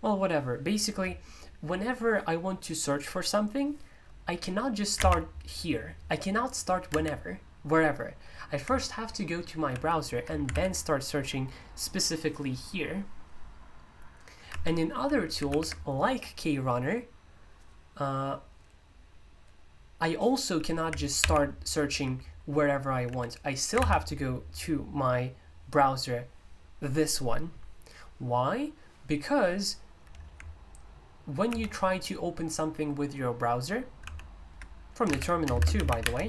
Well, whatever. Basically, whenever I want to search for something, I cannot just start here. I cannot start wherever. I first have to go to my browser and then start searching specifically here. And in other tools like KRunner, I also cannot just start searching wherever I want. I still have to go to my browser, this one. Why? Because when you try to open something with your browser, from the terminal too, by the way,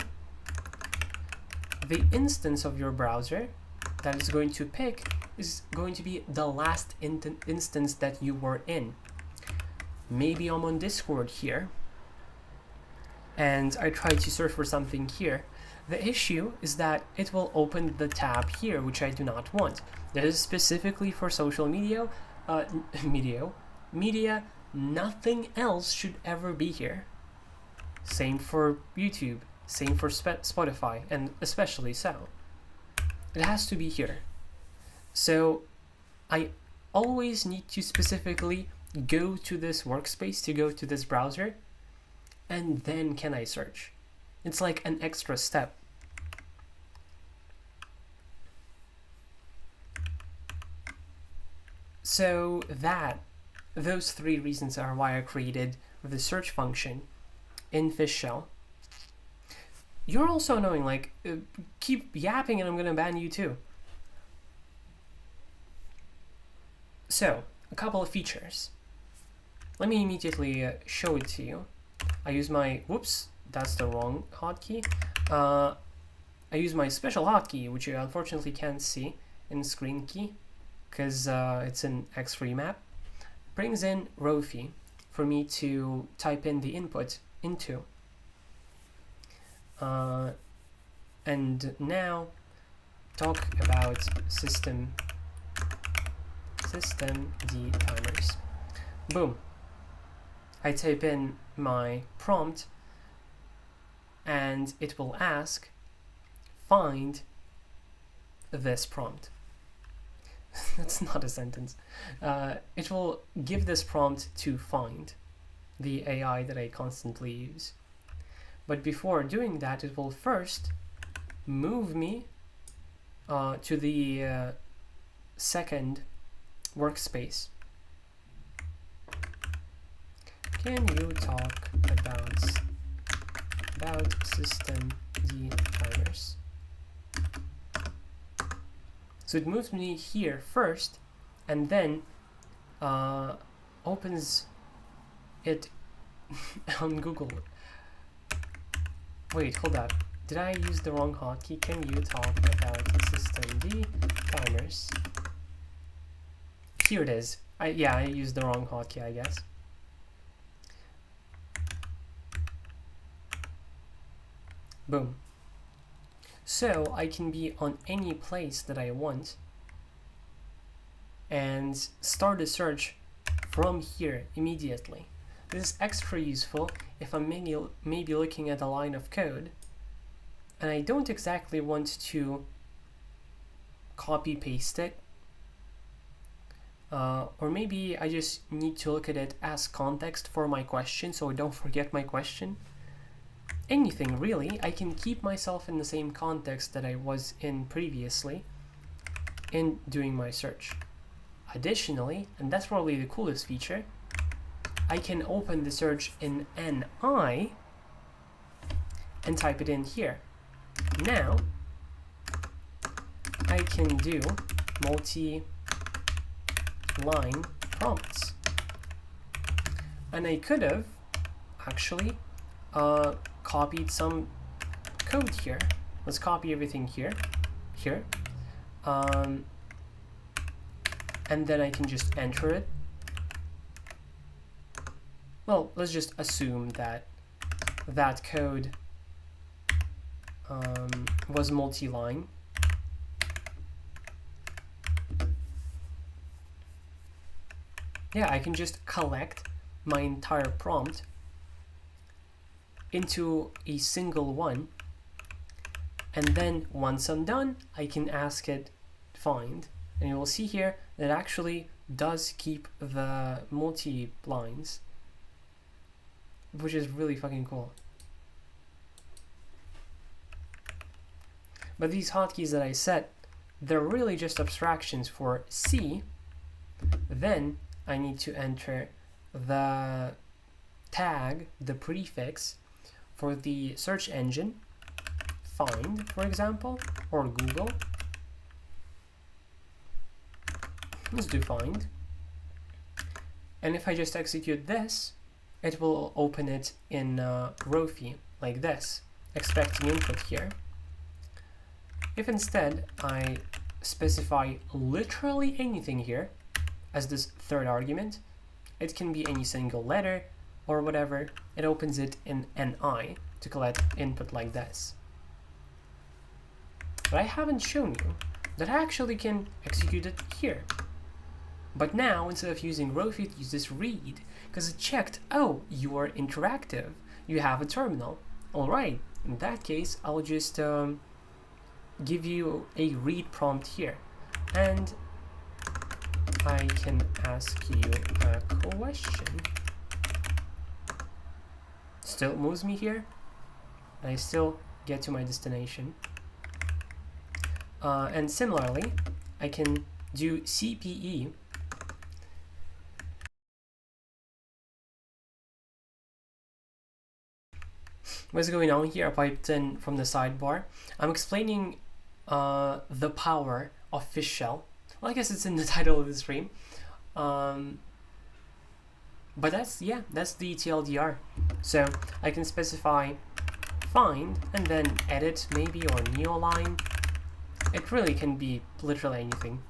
the instance of your browser that is going to pick is going to be the last instance that you were in. Maybe I'm on Discord here, and I try to search for something here. The issue is that it will open the tab here, which I do not want. This is specifically for social media. Media. Nothing else should ever be here. Same for YouTube. Same for Spotify, and especially so. It has to be here. So I always need to specifically go to this workspace, to go to this browser, and then can I search. It's like an extra step. So those three reasons are why I created the search function in Fish Shell. You're also annoying, like, keep yapping and I'm gonna ban you too. So, a couple of features. Let me immediately show it to you. I use my, whoops, that's the wrong hotkey. I use my special hotkey, which you unfortunately can't see in screen key, because it's an X3 map. Brings in Rofi for me to type in the input into. And now talk about system D timers. Boom. I type in my prompt and it will ask, find this prompt. That's not a sentence. It will give this prompt to find, the AI that I constantly use. But before doing that, it will first move me to the second workspace. Can you talk about system D timers? So it moves me here first, and then opens it on Google. Wait, hold up. Did I use the wrong hotkey? Can you talk about system D timers? Here it is. I used the wrong hotkey, I guess. Boom. So I can be on any place that I want and start a search from here immediately. This is extra useful if I'm maybe looking at a line of code and I don't exactly want to copy paste it, or maybe I just need to look at it as context for my question so I don't forget my question. Anything really, I can keep myself in the same context that I was in previously in doing my search. Additionally, and that's probably the coolest feature, I can open the search in NI and type it in here. Now, I can do multi-line prompts. And I could have actually copied some code here. Let's copy everything here. And then I can just enter it. Well, let's just assume that that code was multi-line. Yeah, I can just collect my entire prompt into a single one, and then once I'm done, I can ask it find, and you will see here that it actually does keep the multi-lines, which is really fucking cool. But these hotkeys that I set, they're really just abstractions for C. Then I need to enter the tag, the prefix for the search engine, find, for example, or Google. Let's do find. And if I just execute this, it will open it in Rofi like this, expecting input here. If instead I specify literally anything here as this third argument, it can be any single letter or whatever, it opens it in NI to collect input like this. But I haven't shown you that I actually can execute it here. But now, instead of using Rofi, it uses read, because it checked, oh, you are interactive, you have a terminal. Alright, in that case, I'll just give you a read prompt here. And I can ask you a question. Still moves me here, and I still get to my destination. And similarly, I can do CPE. What's going on here? I piped in from the sidebar. I'm explaining the power of fish shell. Well, I guess it's in the title of the stream. But that's the TLDR. So I can specify find and then edit maybe or neoline. It really can be literally anything.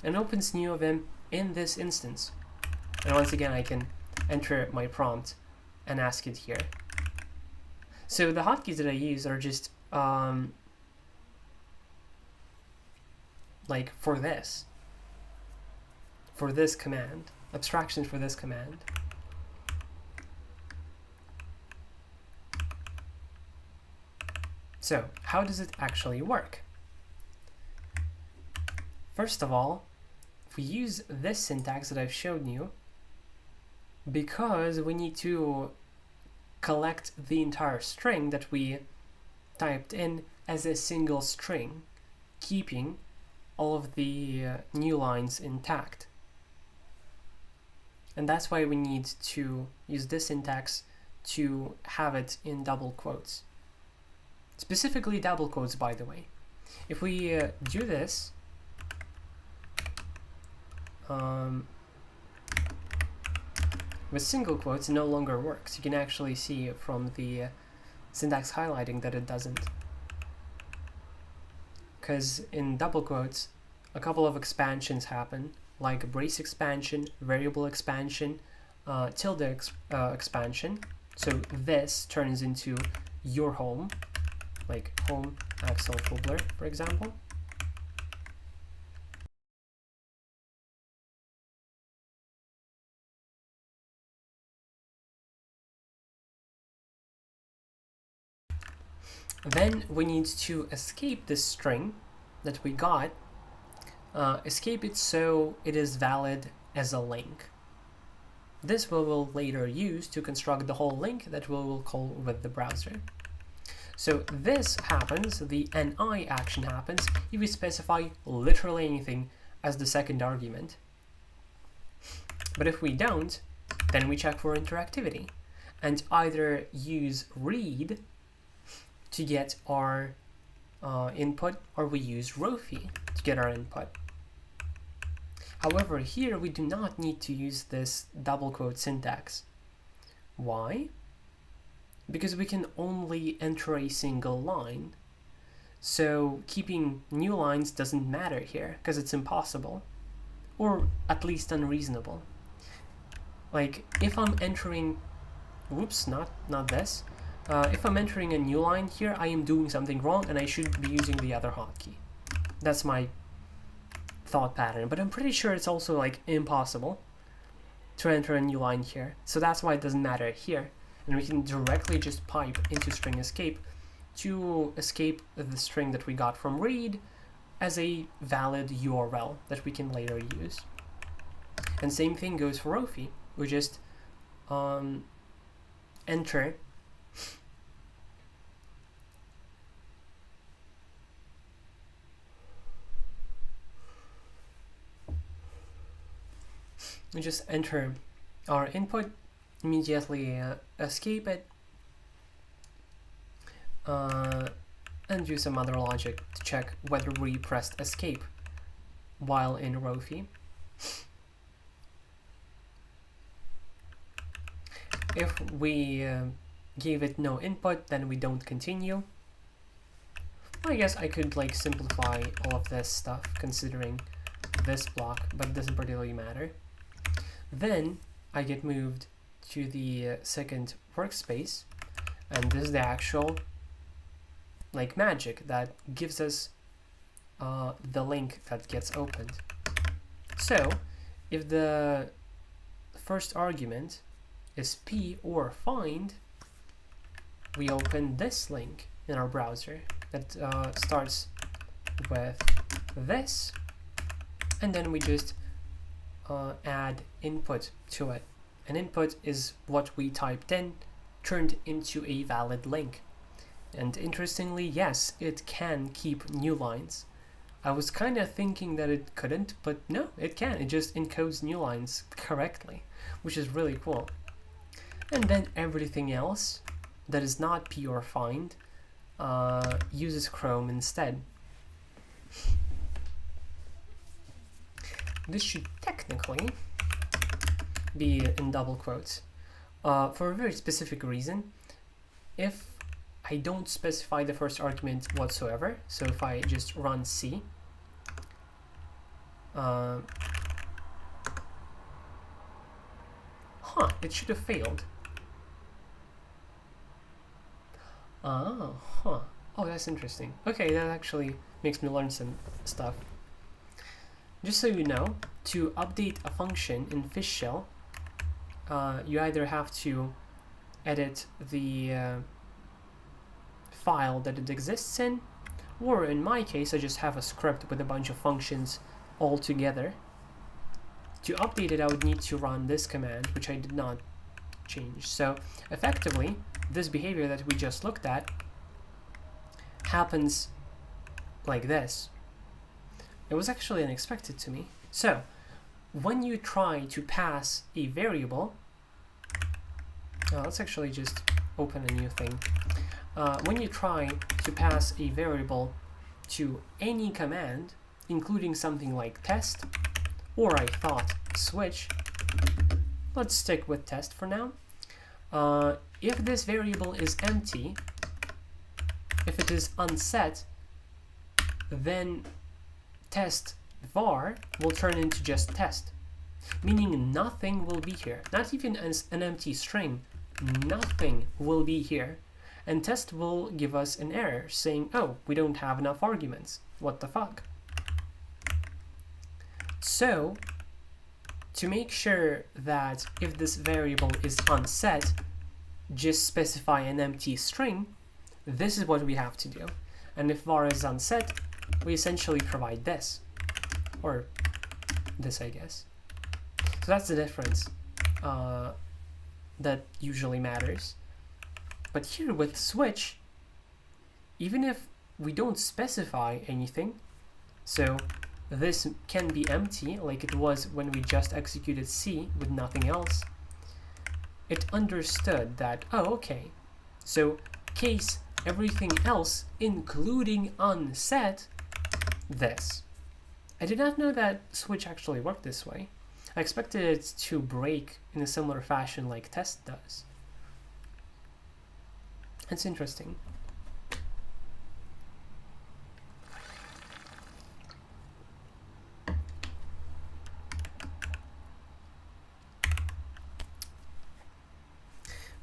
And opens new of them in this instance. And once again, I can enter my prompt and ask it here. So the hotkeys that I use are just like for this command, abstractions for this command. So how does it actually work? First of all, we use this syntax that I've shown you because we need to collect the entire string that we typed in as a single string, keeping all of the new lines intact. And that's why we need to use this syntax to have it in double quotes. Specifically double quotes, by the way. If we do this, with single quotes, it no longer works. You can actually see from the syntax highlighting that it doesn't. Because in double quotes, a couple of expansions happen, like brace expansion, variable expansion, tilde expansion. So this turns into your home, like home Axel Kubler, for example. Then we need to escape this string that we got, escape it so it is valid as a link. This we will later use to construct the whole link that we will call with the browser. So this happens, the NI action happens, if we specify literally anything as the second argument. But if we don't, then we check for interactivity and either use read to get our input, or we use Rofi to get our input. However, here we do not need to use this double quote syntax. Why? Because we can only enter a single line. So keeping new lines doesn't matter here, because it's impossible, or at least unreasonable. Like if I'm entering, whoops, not this. If I'm entering a new line here, I am doing something wrong and I should be using the other hotkey. That's my thought pattern, but I'm pretty sure it's also like impossible to enter a new line here. So that's why it doesn't matter here. And we can directly just pipe into string escape to escape the string that we got from read as a valid URL that we can later use. And same thing goes for Rofi. We just enter we just enter our input, immediately escape it, and do some other logic to check whether we pressed escape while in Rofi. If we gave it no input, then we don't continue. I guess I could like simplify all of this stuff considering this block, but it doesn't particularly matter. Then I get moved to the second workspace, and this is the actual like magic that gives us the link that gets opened. So if the first argument is p or find, we open this link in our browser that starts with this, and then we just add input to it. An input is what we typed in turned into a valid link. And interestingly, yes, it can keep new lines. I was kind of thinking that it couldn't, but no, it can. It just encodes new lines correctly, which is really cool. And then everything else that is not p or find uses Chrome instead. This should technically be in double quotes for a very specific reason. If I don't specify the first argument whatsoever, so if I just run C, it should have failed. Oh, that's interesting. Okay, that actually makes me learn some stuff. Just so you know, to update a function in Fish Shell, you either have to edit the file that it exists in, or in my case, I just have a script with a bunch of functions all together. To update it, I would need to run this command, which I did not change. So effectively, this behavior that we just looked at happens like this. It was actually unexpected to me. So when you try to pass a variable, let's actually just open a new thing. When you try to pass a variable to any command, including something like test, or I thought switch, let's stick with test for now. If this variable is empty, if it is unset, then test var will turn into just test, meaning nothing will be here, not even an empty string, nothing will be here, and test will give us an error saying, oh, we don't have enough arguments, what the fuck. So to make sure that if this variable is unset, just specify an empty string, this is what we have to do. And if var is unset, we essentially provide this, or this, I guess. So that's the difference that usually matters. But here with switch, even if we don't specify anything, so this can be empty like it was when we just executed C with nothing else, it understood that, oh, okay, so case everything else, including unset, this. I did not know that switch actually worked this way. I expected it to break in a similar fashion like test does. It's interesting.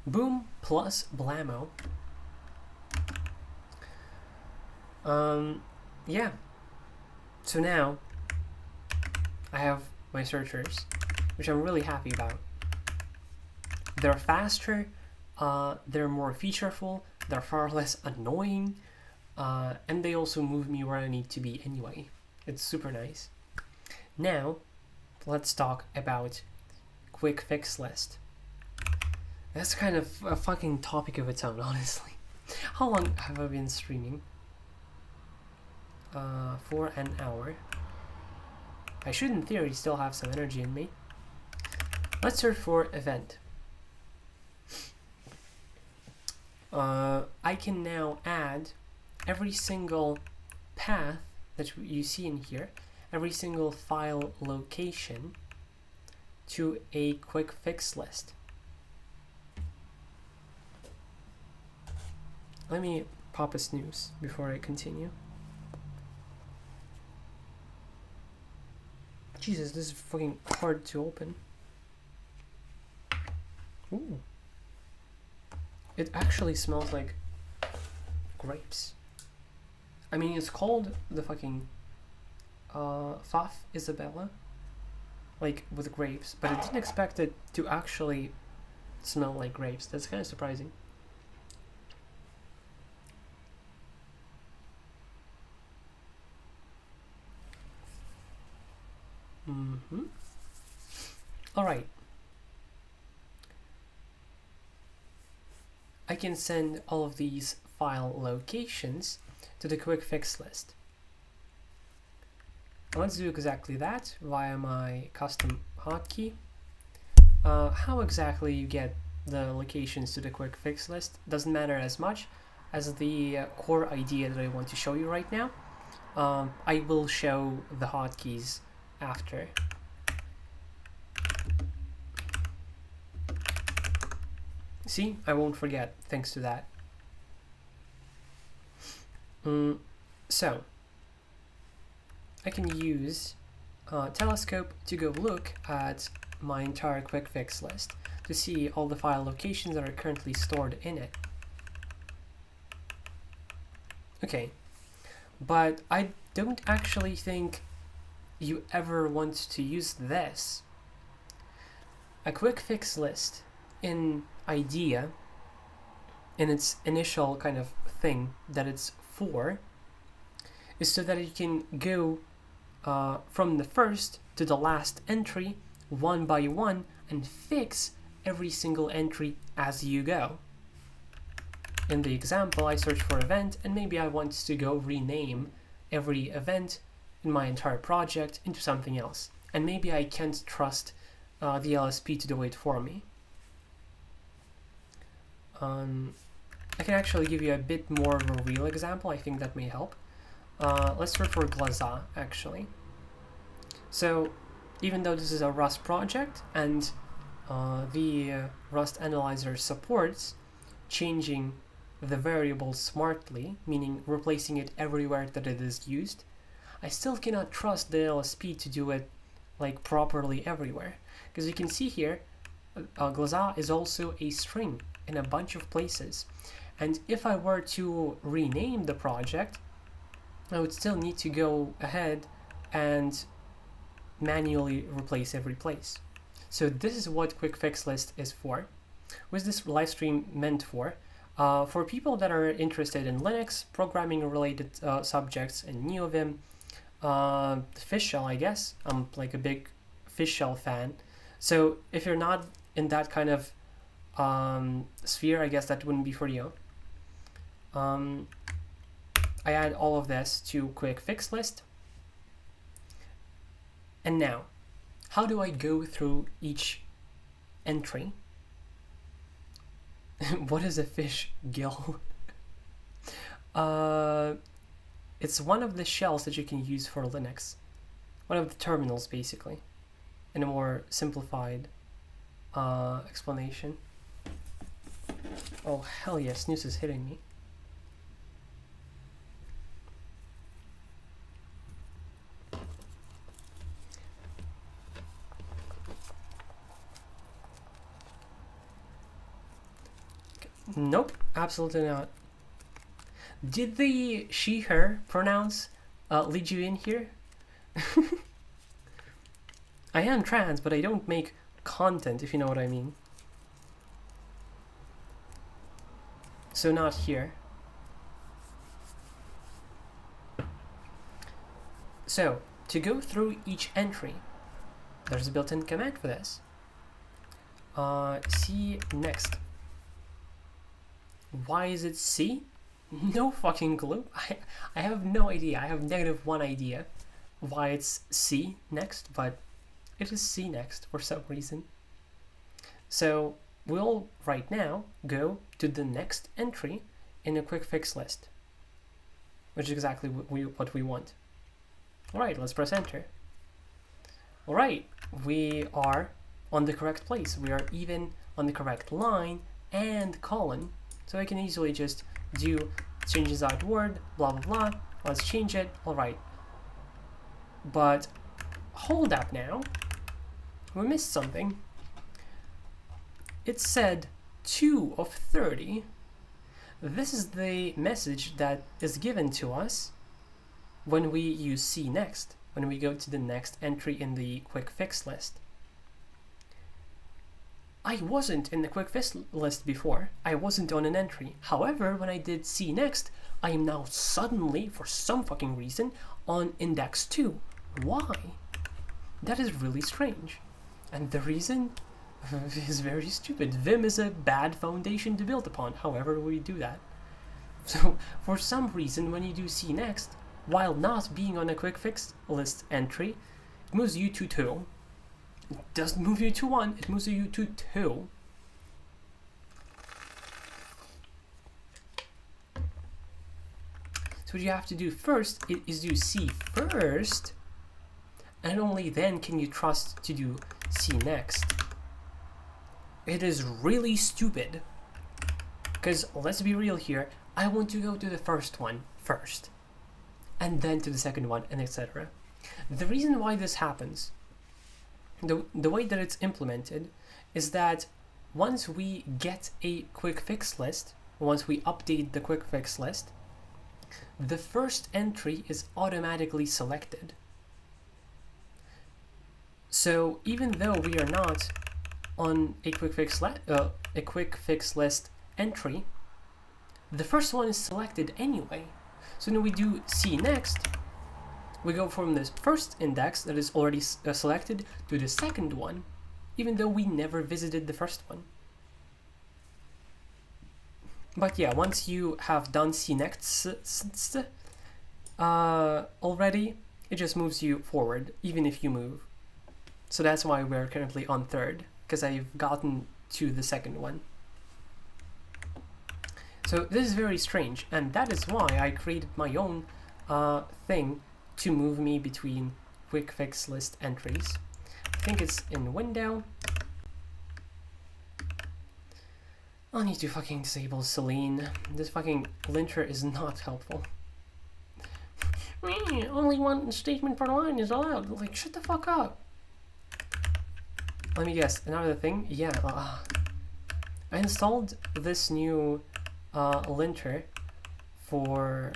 Boom plus blammo. Yeah. So now I have my searchers, which I'm really happy about. They're faster, they're more featureful, they're far less annoying, and they also move me where I need to be anyway. It's super nice. Now, let's talk about quick fix list. That's kind of a fucking topic of its own, honestly. How long have I been streaming? For an hour. I should, in theory, still have some energy in me. Let's search for event. I can now add every single path that you see in here, every single file location, to a quick fix list. Let me pop a snooze before I continue. Jesus, this is fucking hard to open. Ooh. It actually smells like grapes. I mean, it's called the fucking Faf Isabella, like with grapes, but I didn't expect it to actually smell like grapes. That's kind of surprising. All right. I can send all of these file locations to the quick fix list. Let's do exactly that via my custom hotkey. How exactly you get the locations to the quick fix list doesn't matter as much as the core idea that I want to show you right now. I will show the hotkeys after. See, I won't forget thanks to that. So, I can use Telescope to go look at my entire quick fix list to see all the file locations that are currently stored in it. Okay, but I don't actually think you ever want to use this. A quick fix list in idea, in its initial kind of thing that it's for, is so that you can go from the first to the last entry one by one and fix every single entry as you go. In the example, I search for event, and maybe I want to go rename every event in my entire project into something else, and maybe I can't trust the LSP to do it for me. I can actually give you a bit more of a real example. I think that may help. Let's search for Glaza, actually. So, even though this is a Rust project and the Rust analyzer supports changing the variable smartly, meaning replacing it everywhere that it is used, I still cannot trust the LSP to do it like properly everywhere. Because you can see here, Glaza is also a string in a bunch of places. And if I were to rename the project, I would still need to go ahead and manually replace every place. So this is what quick fix list is for. What is this live stream meant for? For people that are interested in Linux, programming related subjects, and NeoVim, Fish Shell, I guess. I'm like a big Fish Shell fan. So if you're not in that kind of sphere, I guess that wouldn't be for you. I add all of this to quick fix list. And now, how do I go through each entry? What is a fish gill? It's one of the shells that you can use for Linux. One of the terminals, basically, in a more simplified explanation. Oh, hell yeah, snooze is hitting me. Nope, absolutely not. Did the she, her pronouns lead you in here? I am trans, but I don't make content, if you know what I mean. So not here. So, to go through each entry, there's a built-in command for this. C next. Why is it C? No fucking clue. I have no idea. I have -1 idea why it's C next, but it is C next for some reason. So we'll right now go to the next entry in a quick fix list, which is exactly what we want. All right, let's press enter. All right, we are on the correct place. We are even on the correct line and colon. So I can easily just do changes out word, blah, blah, blah. Let's change it. All right. But hold up now. We missed something. It said 2 of 30. This is the message that is given to us when we use see next, when we go to the next entry in the quick fix list. I wasn't in the quick fix list before. I wasn't on an entry. However, when I did see next, I am now suddenly, for some fucking reason, on index 2. Why? That is really strange. And the reason is very stupid. Vim is a bad foundation to build upon, however we do that. So, for some reason, when you do see next, while not being on a quick fix list entry, it moves you to 2. It doesn't move you to 1, it moves you to 2. So what you have to do first is do see first, and only then can you trust to do see next. It is really stupid. Because let's be real here, I want to go to the first one first, and then to the second one, and etc. The reason why this happens, the way that it's implemented, is that once we get a quick fix list, once we update the quick fix list, the first entry is automatically selected. So even though we are not on a quick fix list entry, the first one is selected anyway. So when we do see next, we go from this first index that is already selected to the second one, even though we never visited the first one. But yeah, once you have done see next already, it just moves you forward, even if you move. So that's why we're currently on 3rd, because I've gotten to the second one. So this is very strange, and that is why I created my own thing to move me between quick fix list entries. I think it's in window. I'll need to fucking disable Celine. This fucking linter is not helpful. Only one statement per line is allowed. Like, shut the fuck up. Let me guess, another thing? Yeah, I installed this new linter for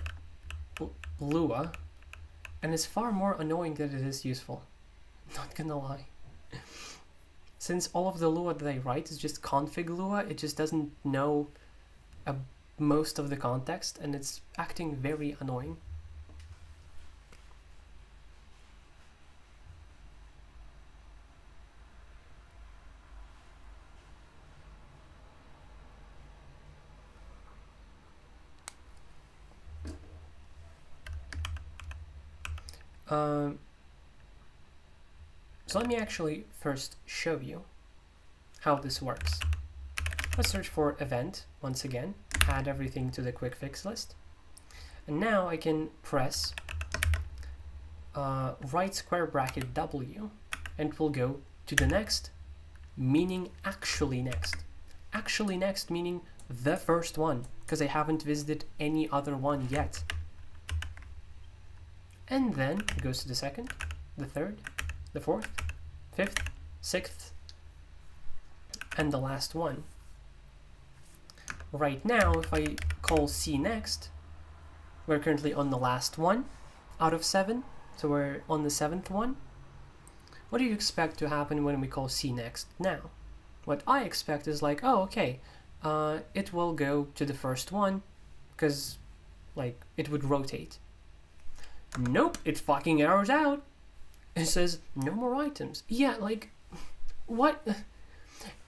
Lua, and it's far more annoying than it is useful. Not gonna lie. Since all of the Lua that I write is just config Lua, it just doesn't know most of the context, and it's acting very annoying. So let me actually first show you how this works. Let's search for event once again, add everything to the quick fix list, and now I can press right square bracket W, and it will go to the next, meaning actually next. Actually next meaning the first one, because I haven't visited any other one yet. And then it goes to the second, the third, the fourth, fifth, sixth, and the last one. Right now, if I call see next, we're currently on the last one out of 7, so we're on the 7th one. What do you expect to happen when we call see next now? What I expect is like, oh, okay, it will go to the first one, because, like, it would rotate. Nope, it fucking errors out. It says no more items. Yeah, like, what?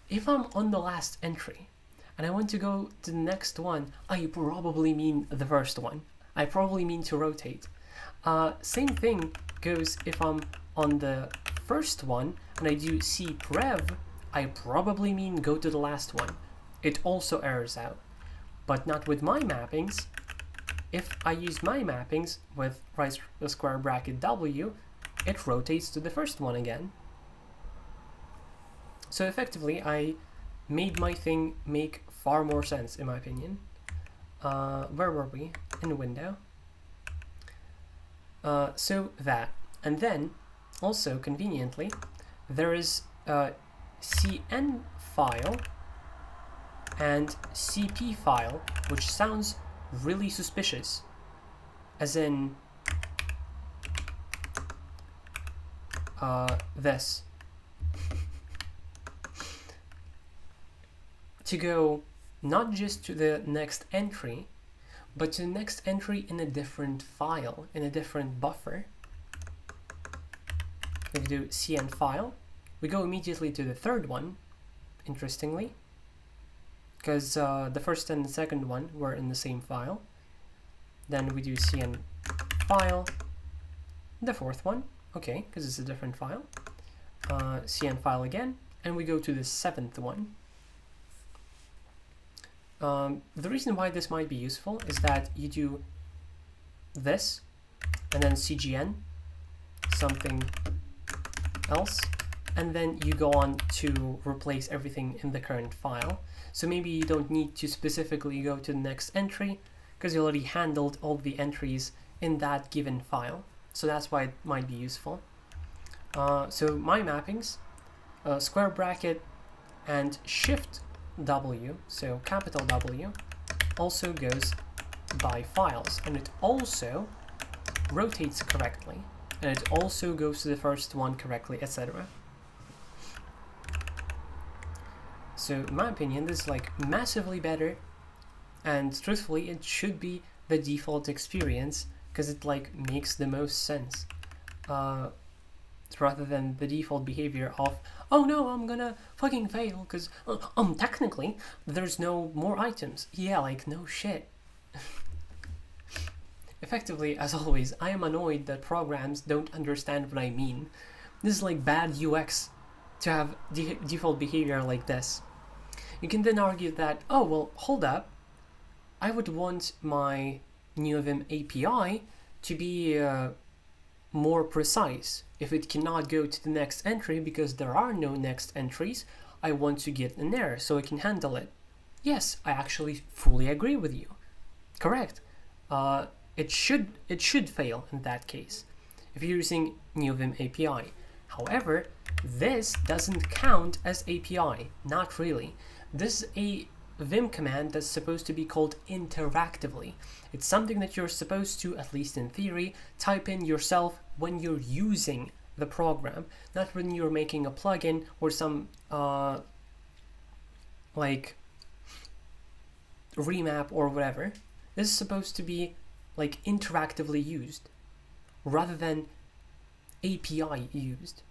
If I'm on the last entry and I want to go to the next one, I probably mean the first one. I probably mean to rotate. Same thing goes if I'm on the first one and I do see prev I probably mean go to the last one. It also errors out, but not with my mappings. If I use my mappings with right square bracket W, it rotates to the first one again. So effectively, I made my thing make far more sense, in my opinion. Where were we? In window. So that. And then, also conveniently, there is a CN file and CP file, which sounds really suspicious. As in, this. To go not just to the next entry, but to the next entry in a different file, in a different buffer. We do CN file. We go immediately to the third one, interestingly, because the first and the second one were in the same file. Then we do CN file, the fourth one, okay, because it's a different file. CN file again, and we go to the seventh one. The reason why this might be useful is that you do this, and then CGN, something else, and then you go on to replace everything in the current file. So maybe you don't need to specifically go to the next entry, because you already handled all the entries in that given file. So that's why it might be useful. So my mappings, square bracket and shift W, so capital W, also goes by files, and it also rotates correctly, and it also goes to the first one correctly, etc. So in my opinion, this is like massively better, and truthfully it should be the default experience, because it like makes the most sense, rather than the default behavior of, oh no, I'm gonna fucking fail because technically there's no more items. Yeah, like no shit. Effectively, as always, I am annoyed that programs don't understand what I mean. This is like bad UX to have default behavior like this. You can then argue that, oh well, hold up, I would want my NeoVim API to be more precise. If it cannot go to the next entry because there are no next entries, I want to get an error so I can handle it. Yes, I actually fully agree with you. Correct. It should fail in that case if you're using NeoVim API. However, this doesn't count as API. Not really. This is a Vim command that's supposed to be called interactively. It's something that you're supposed to, at least in theory, type in yourself when you're using the program, not when you're making a plugin or some like remap or whatever. This is supposed to be like interactively used rather than API used.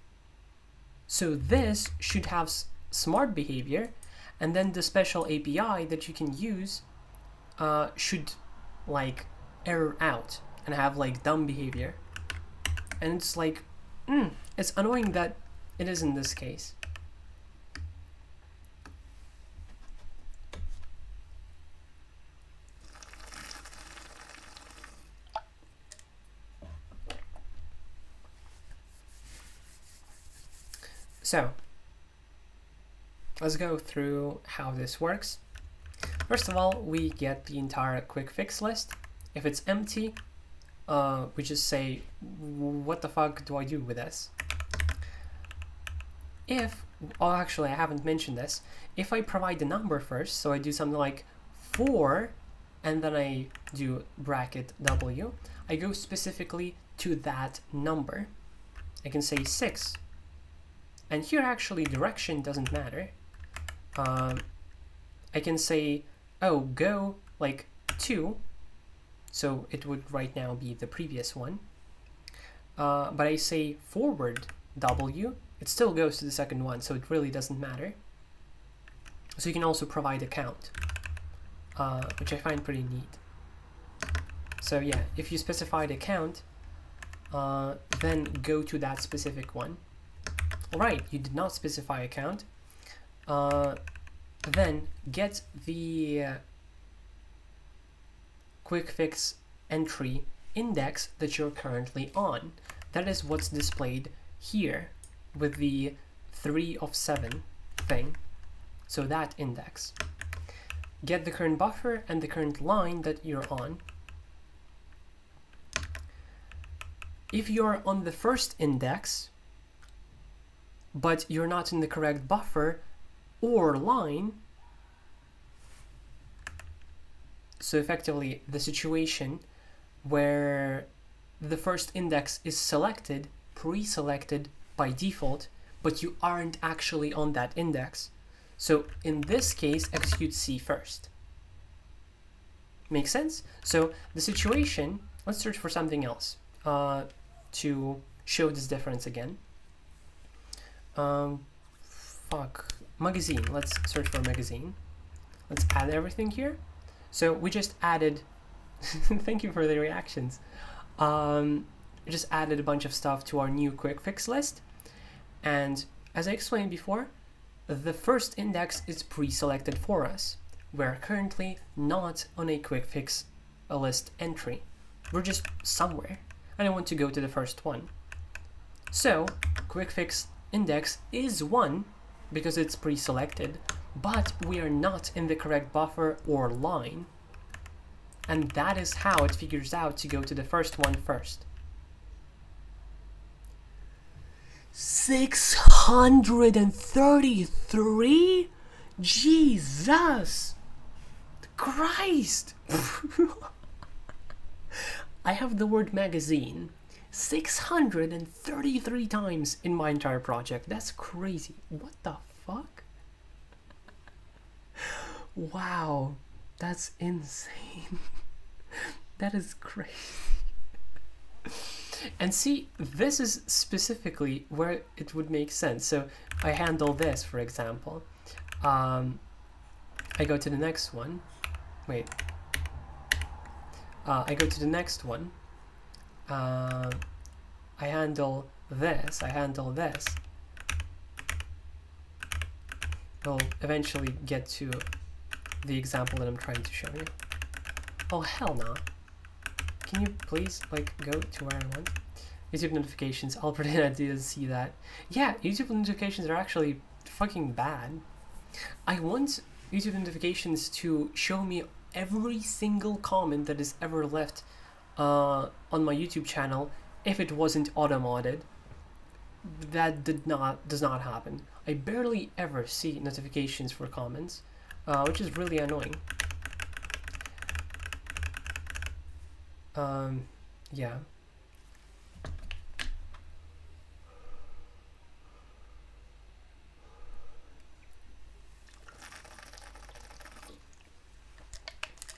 So this should have smart behavior, and then the special API that you can use should like error out and have like dumb behavior. And it's like, it's annoying that it is in this case. So let's go through how this works. First of all, we get the entire quick fix list. If it's empty, we just say, what the fuck do I do with this? Actually I haven't mentioned this. If I provide a number first, so I do something like 4, and then I do bracket W, I go specifically to that number. I can say 6. And here actually direction doesn't matter. I can say, oh, go like 2, so it would right now be the previous one. But I say forward W, it still goes to the second one, so it really doesn't matter. So you can also provide a count, which I find pretty neat. So yeah, if you specified a count, then go to that specific one. Alright, you did not specify a count. then get the quick fix entry index that you're currently on. That is what's displayed here with the 3 of 7 thing. So that index. Get the current buffer and the current line that you're on. If you're on the first index, but you're not in the correct buffer or line, so effectively the situation where the first index is selected, pre-selected by default, but you aren't actually on that index. So in this case, execute C first. Make sense? So the situation, let's search for something else to show this difference again. Magazine. Let's search for magazine. Let's add everything here. So we just added, thank you for the reactions. We just added a bunch of stuff to our new quick fix list. And as I explained before, the first index is pre-selected for us. We're currently not on a quick fix list entry. We're just somewhere. And I want to go to the first one. So quick fix index is 1 because it's pre-selected, but we are not in the correct buffer or line. And that is how it figures out to go to the first one first. 633? Jesus Christ! I have the word magazine 633 times in my entire project. That's crazy. What the fuck? Wow, that's insane. That is crazy. And see, this is specifically where it would make sense. So I handle this, for example. I go to the next one. Wait. I go to the next one. I handle this. I handle this. We'll eventually get to the example that I'm trying to show you. Oh, hell no. Can you please, like, go to where I want? YouTube notifications. I'll pretend I didn't see that. Yeah, YouTube notifications are actually fucking bad. I want YouTube notifications to show me every single comment that is ever left on my YouTube channel if it wasn't auto-modded. That does not happen. I barely ever see notifications for comments, which is really annoying. Yeah.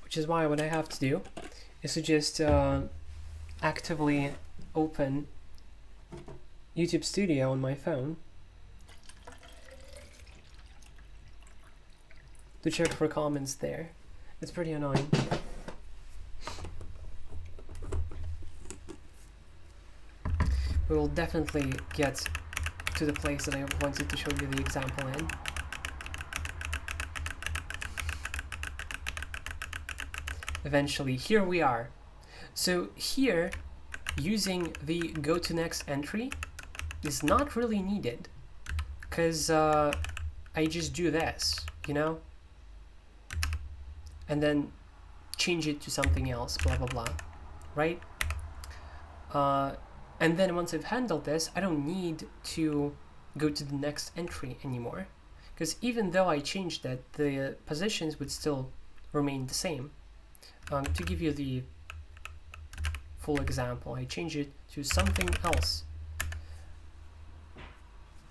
Which is why what I have to do is to just actively open YouTube Studio on my phone to check for comments there. It's pretty annoying. We will definitely get to the place that I wanted to show you the example in. Eventually, here we are. So here, using the go to next entry is not really needed, because I just do this, you know? And then change it to something else, blah, blah, blah, right? And then once I've handled this, I don't need to go to the next entry anymore, because even though I changed it, the positions would still remain the same. To give you the full example, I change it to something else.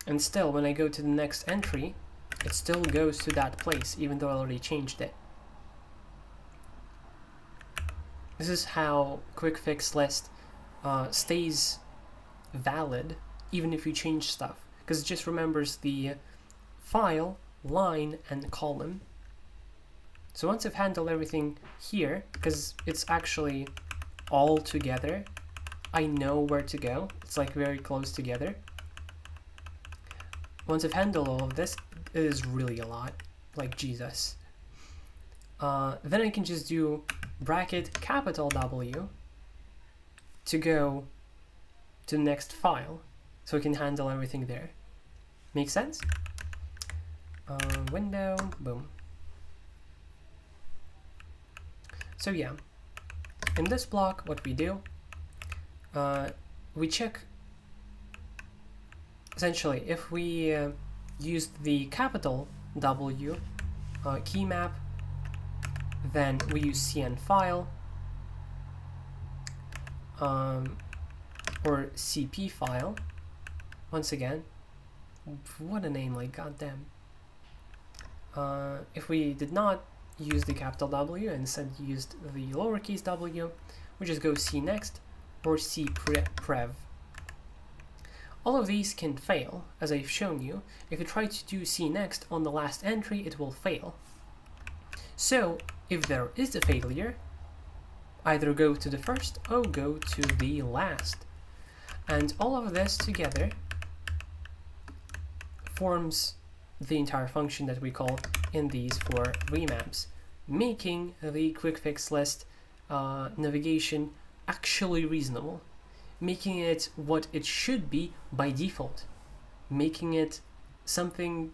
And still, when I go to the next entry, it still goes to that place, even though I already changed it. This is how quick fix list stays valid, even if you change stuff, because it just remembers the file, line, and column. So once I've handled everything here, because it's actually all together, I know where to go. It's like very close together. Once I've handled all of this, it is really a lot, like Jesus. Then I can just do bracket capital W to go to the next file, so we can handle everything there. Make sense? Window, boom. So yeah, in this block, what we do, we check, essentially, if we use the capital W key map, then we use cn file, or cp file. Once again, what a name, like goddamn. If we did not use the capital W and instead used the lowercase w, we just go c next or c prev. All of these can fail, as I've shown you. If you try to do c next on the last entry, it will fail. So if there is a failure, either go to the first or go to the last. And all of this together forms the entire function that we call in these four remaps, making the quick fix list navigation actually reasonable, making it what it should be by default, making it something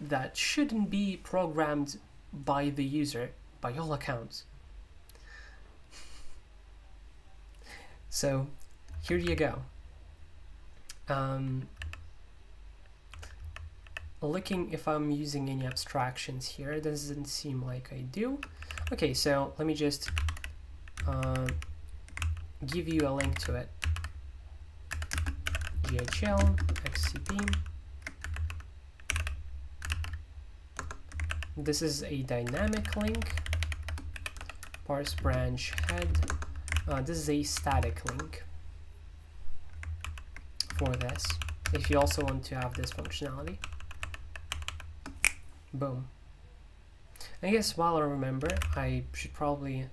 that shouldn't be programmed by the user, by all accounts. So here you go. Looking if I'm using any abstractions here, it doesn't seem like I do. Okay, so let me just give you a link to it. DHL, XCP. This is a dynamic link. Parse branch head. This is a static link for this, if you also want to have this functionality. Boom. I guess while I remember, I should probably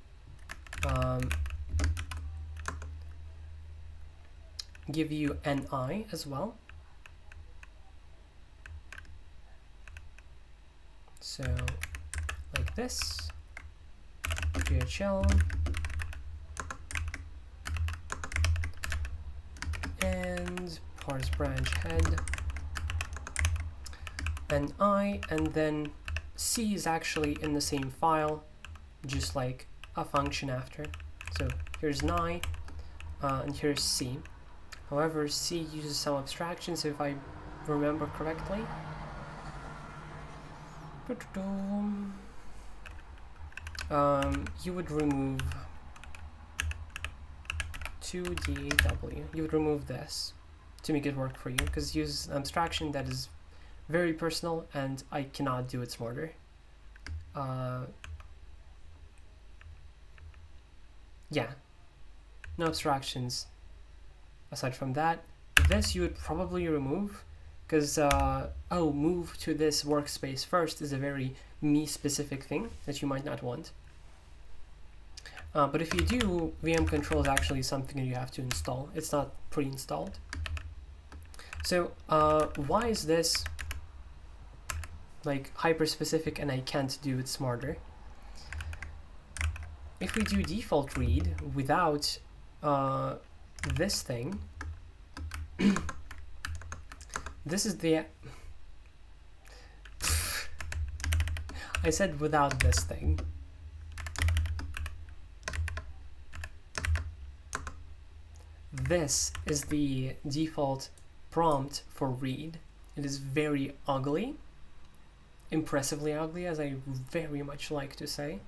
give you NI as well. So like this, DHL, and parse branch head, NI, and then C is actually in the same file, just like a function after. So here's NI, and here's C. However, C uses some abstractions, if I remember correctly. You would remove 2DAW. You would remove this to make it work for you, because use an abstraction that is very personal and I cannot do it smarter. Yeah, no abstractions aside from that. This you would probably remove, because move to this workspace first is a very me specific thing that you might not want. But if you do, VM control is actually something that you have to install. It's not pre-installed. So why is this like hyper specific and I can't do it smarter? If we do default read without this thing, this is the I said without this thing. This is the default prompt for read. It is very ugly, impressively ugly, as I very much like to say.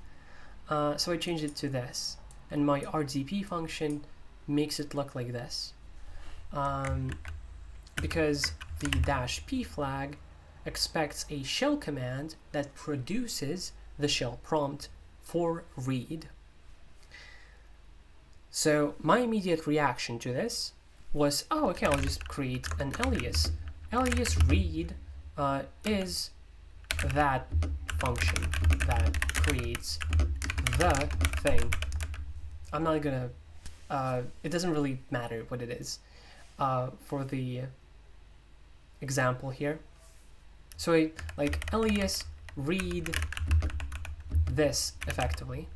So I changed it to this, and my RDP function makes it look like this, because the -p flag expects a shell command that produces the shell prompt for read. So my immediate reaction to this was, oh, okay, I'll just create an alias. Alias read is that function that creates the thing. I'm not gonna, it doesn't really matter what it is for the example here. So I like alias read this effectively.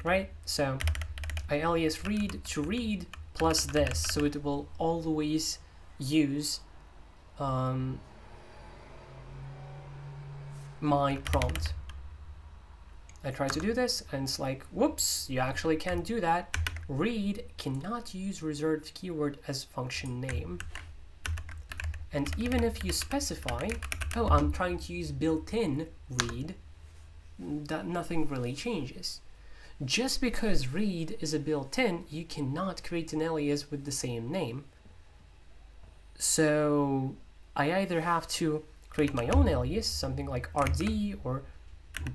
Right? So I alias read to read plus this, so it will always use my prompt. I try to do this and it's like, whoops, you actually can't do that. Read cannot use reserved keyword as function name. And even if you specify, oh, I'm trying to use built-in read, that nothing really changes. Just because read is a built-in, you cannot create an alias with the same name. So I either have to create my own alias, something like RD or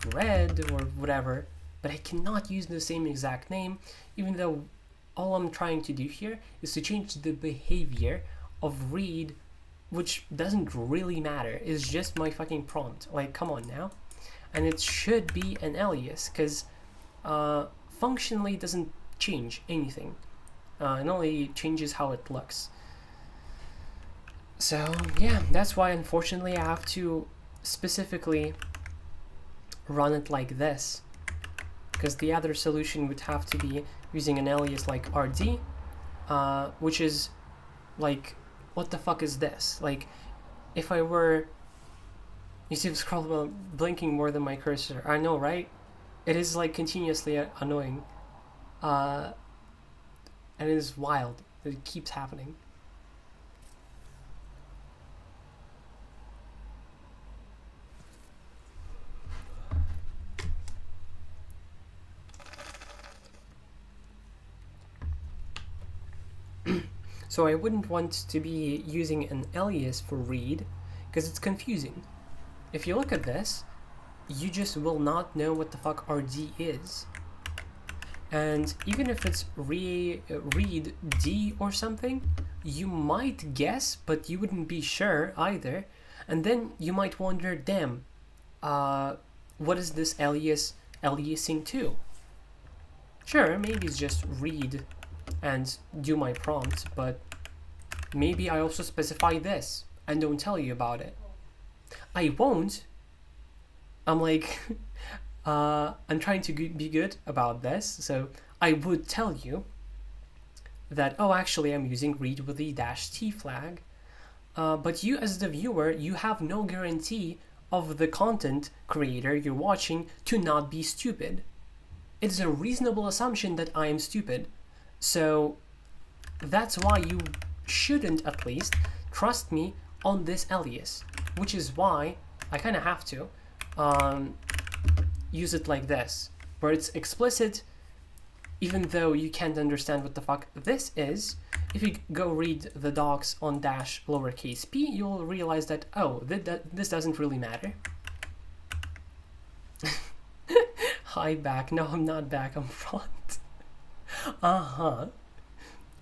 bread or whatever, but I cannot use the same exact name, even though all I'm trying to do here is to change the behavior of read, which doesn't really matter. It's just my fucking prompt. Like, come on now. And it should be an alias, because functionally doesn't change anything. It only changes how it looks. So yeah, that's why unfortunately I have to specifically run it like this, because the other solution would have to be using an alias like RD, which is like, what the fuck is this? Like, if I were, you see the scroll wheel blinking more than my cursor. I know, right? It is like continuously annoying, and it is wild that it keeps happening. So I wouldn't want to be using an alias for read, because it's confusing. If you look at this, you just will not know what the fuck RD is. And even if it's read D or something, you might guess, but you wouldn't be sure either. And then you might wonder, damn, what is this aliasing to? Sure, maybe it's just read and do my prompt, but maybe I also specify this and don't tell you about it. I won't. I'm like, I'm trying to be good about this, so I would tell you that, oh, actually I'm using read with the -t flag, but you as the viewer, you have no guarantee of the content creator you're watching to not be stupid. It's a reasonable assumption that I am stupid, so that's why you shouldn't, at least, trust me on this alias, which is why I kind of have to use it like this, where it's explicit, even though you can't understand what the fuck this is. If you go read the docs on -p, you'll realize that, oh, this doesn't really matter. Hi, back. No, I'm not back, I'm front. Uh-huh.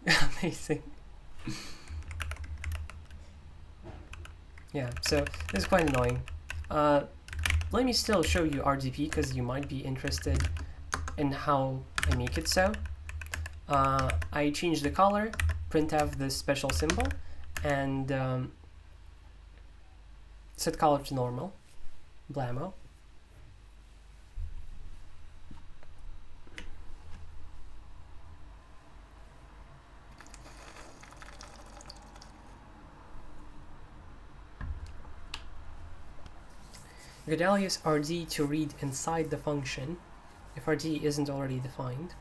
Amazing. Yeah, so this is quite annoying. Let me still show you RDP, because you might be interested in how I make it so. I change the color, print out this special symbol, and set color to normal, blammo. You could alias RD to read inside the function, if RD isn't already defined.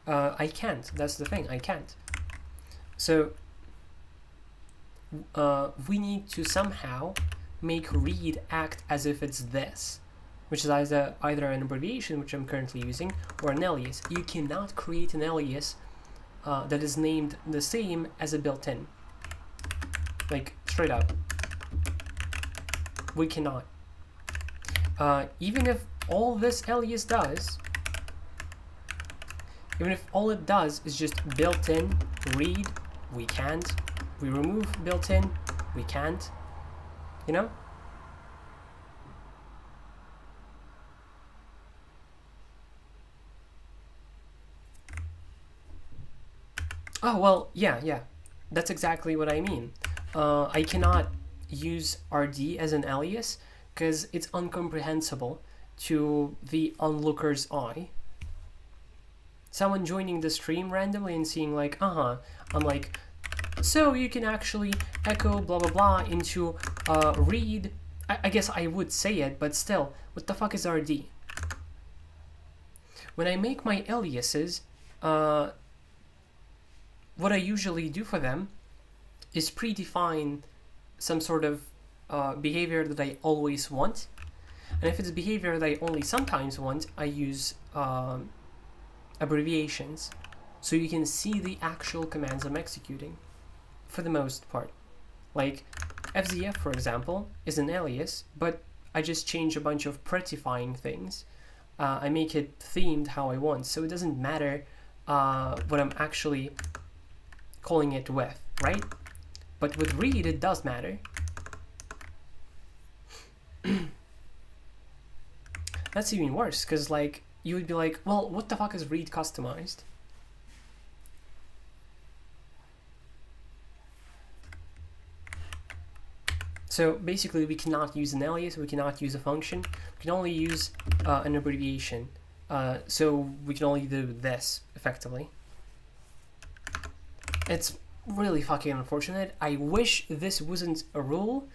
I can't, that's the thing, I can't. So we need to somehow make read act as if it's this, which is either an abbreviation, which I'm currently using, or an alias. You cannot create an alias that is named the same as a built-in. Like, straight up. We cannot. Even if all this alias does, even if all it does is just built-in read, we can't. We remove built-in, we can't. You know? Oh, well, yeah. That's exactly what I mean. I cannot use RD as an alias because it's incomprehensible to the onlooker's eye. Someone joining the stream randomly and seeing like, I'm like, so you can actually echo blah blah blah into read. I guess I would say it, but still, what the fuck is RD? When I make my aliases, what I usually do for them is predefine some sort of behavior that I always want. And if it's behavior that I only sometimes want, I use abbreviations so you can see the actual commands I'm executing for the most part. Like FZF, for example, is an alias, but I just change a bunch of prettifying things. I make it themed how I want, so it doesn't matter what I'm actually calling it with, right? But with read, it does matter. That's even worse, because like you would be like, well, what the fuck is read customized? So basically we cannot use an alias, we cannot use a function, we can only use an abbreviation. So we can only do this, effectively. It's really fucking unfortunate. I wish this wasn't a rule.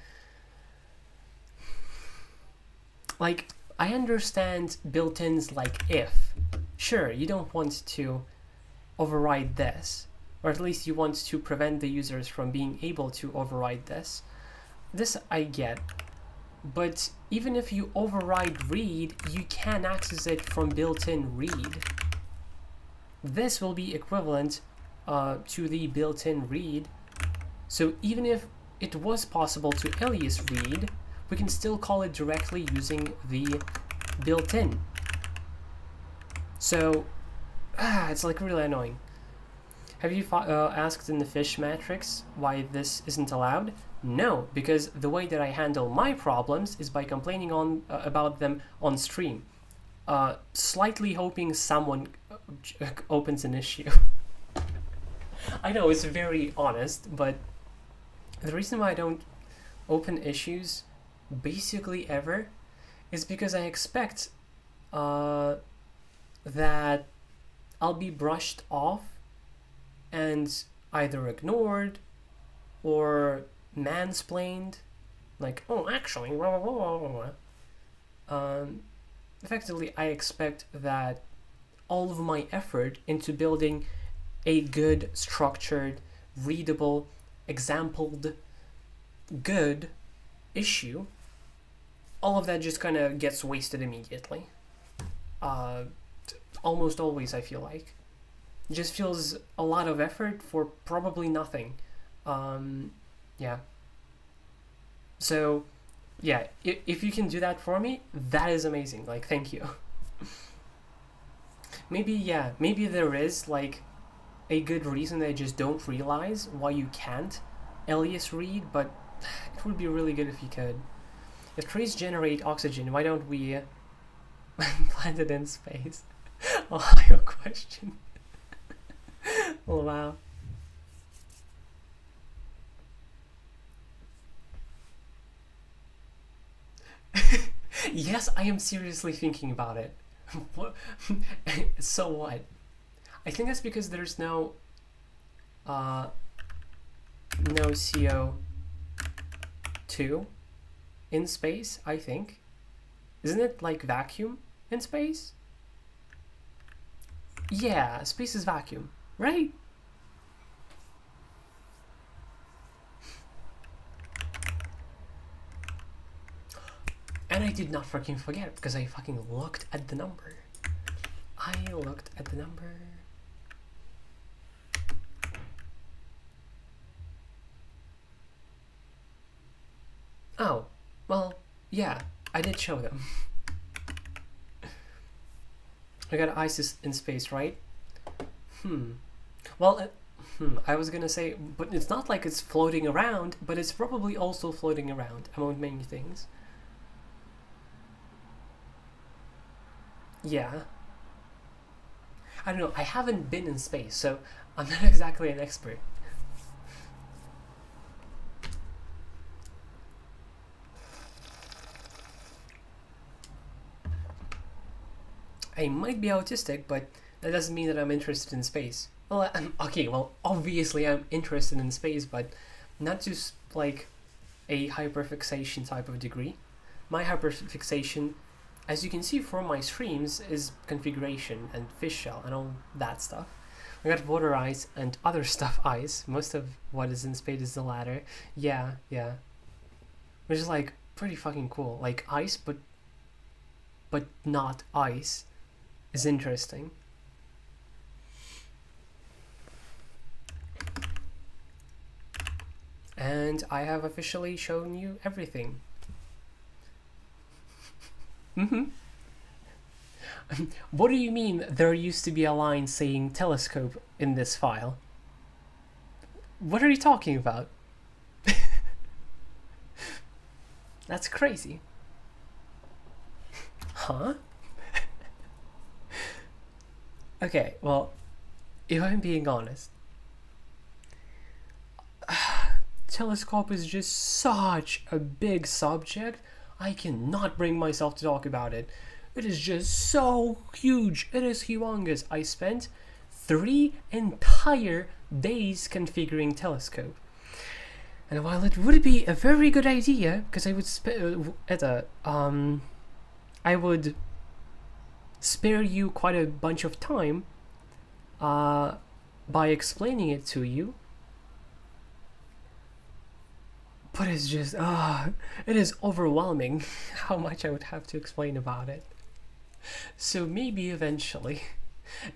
Like, I understand built-ins like if. Sure, you don't want to override this, or at least you want to prevent the users from being able to override this. This I get, but even if you override read, you can access it from built-in read. This will be equivalent to the built-in read. So even if it was possible to alias read, we can still call it directly using the built-in. So it's like really annoying. Have you asked in the fish matrix why this isn't allowed? No, because the way that I handle my problems is by complaining on about them on stream, slightly hoping someone opens an issue. I know it's very honest, but the reason why I don't open issues basically ever is because I expect that I'll be brushed off and either ignored or mansplained, like, oh, actually, blah, blah, blah, blah. Effectively, I expect that all of my effort into building a good, structured, readable, exampled, good issue, all of that just kind of gets wasted immediately. Almost always, I feel like. It just feels a lot of effort for probably nothing. Yeah. So, yeah, if you can do that for me, that is amazing. Like, thank you. Maybe there is, like, a good reason that I just don't realize why you can't alias read, but it would be really good if you could. If trees generate oxygen, why don't we plant it in space? Ohio question. Oh, wow. Yes, I am seriously thinking about it. So what? I think that's because there's no CO2 in space, I think. Isn't it like vacuum in space? Yeah, space is vacuum, right? And I did not fucking forget because I fucking looked at the number. Oh, well, yeah, I did show them. I got ISIS in space, right? Well, I was gonna say, but it's not like it's floating around, but it's probably also floating around among many things. Yeah. I don't know, I haven't been in space, so I'm not exactly an expert. I might be autistic, but that doesn't mean that I'm interested in space. Well, okay, well, obviously I'm interested in space, but not just like a hyperfixation type of degree. My hyperfixation, as you can see from my streams, is configuration and fish shell and all that stuff. I got water ice and other stuff ice. Most of what is in space is the latter. Yeah, yeah. Which is like pretty fucking cool. Like ice, but not ice is interesting. And I have officially shown you everything. What do you mean there used to be a line saying telescope in this file? What are you talking about? That's crazy. Huh? Okay, well, if I'm being honest, telescope is just such a big subject. I cannot bring myself to talk about it. It is just so huge. It is humongous. I spent 3 entire days configuring telescope. And while it would be a very good idea, because I would spare you quite a bunch of time by explaining it to you. But it's just, it is overwhelming how much I would have to explain about it. So maybe eventually,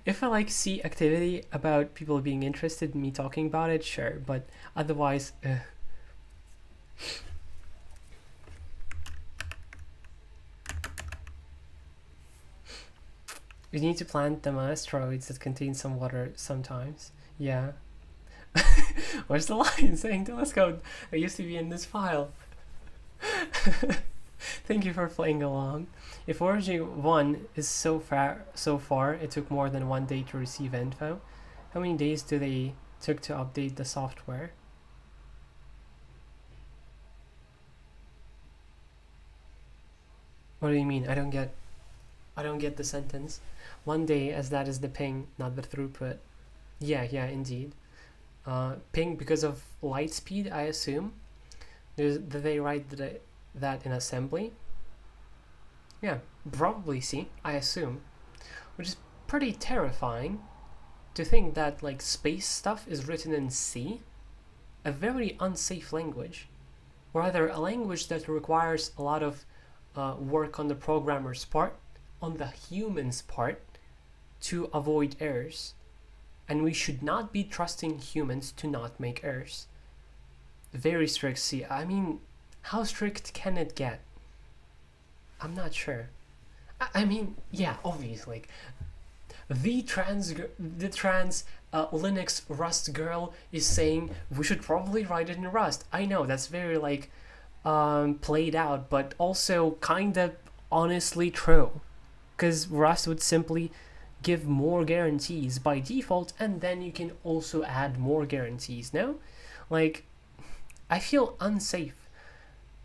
if I see activity about people being interested in me talking about it, sure. But otherwise, you need to plant them on asteroids that contain some water sometimes. Yeah. Where's the line saying telescope? It used to be in this file. Thank you for playing along. If Origin 1 is so far, it took more than 1 day to receive info. How many days do they took to update the software? What do you mean? I don't get the sentence. 1 day, as that is the ping, not the throughput. Yeah, indeed. Ping because of light speed, I assume. Did they write that in assembly? Yeah, probably C, I assume. Which is pretty terrifying to think that space stuff is written in C, a very unsafe language, or rather a language that requires a lot of work on the programmer's part, on the human's part, to avoid errors. And we should not be trusting humans to not make errors. Very strict C. I mean, how strict can it get? I'm not sure. I mean, yeah, obviously. The trans Linux Rust girl is saying we should probably write it in Rust. I know, that's very played out, but also kind of honestly true. Because Rust would simply give more guarantees by default, and then you can also add more guarantees, no? I feel unsafe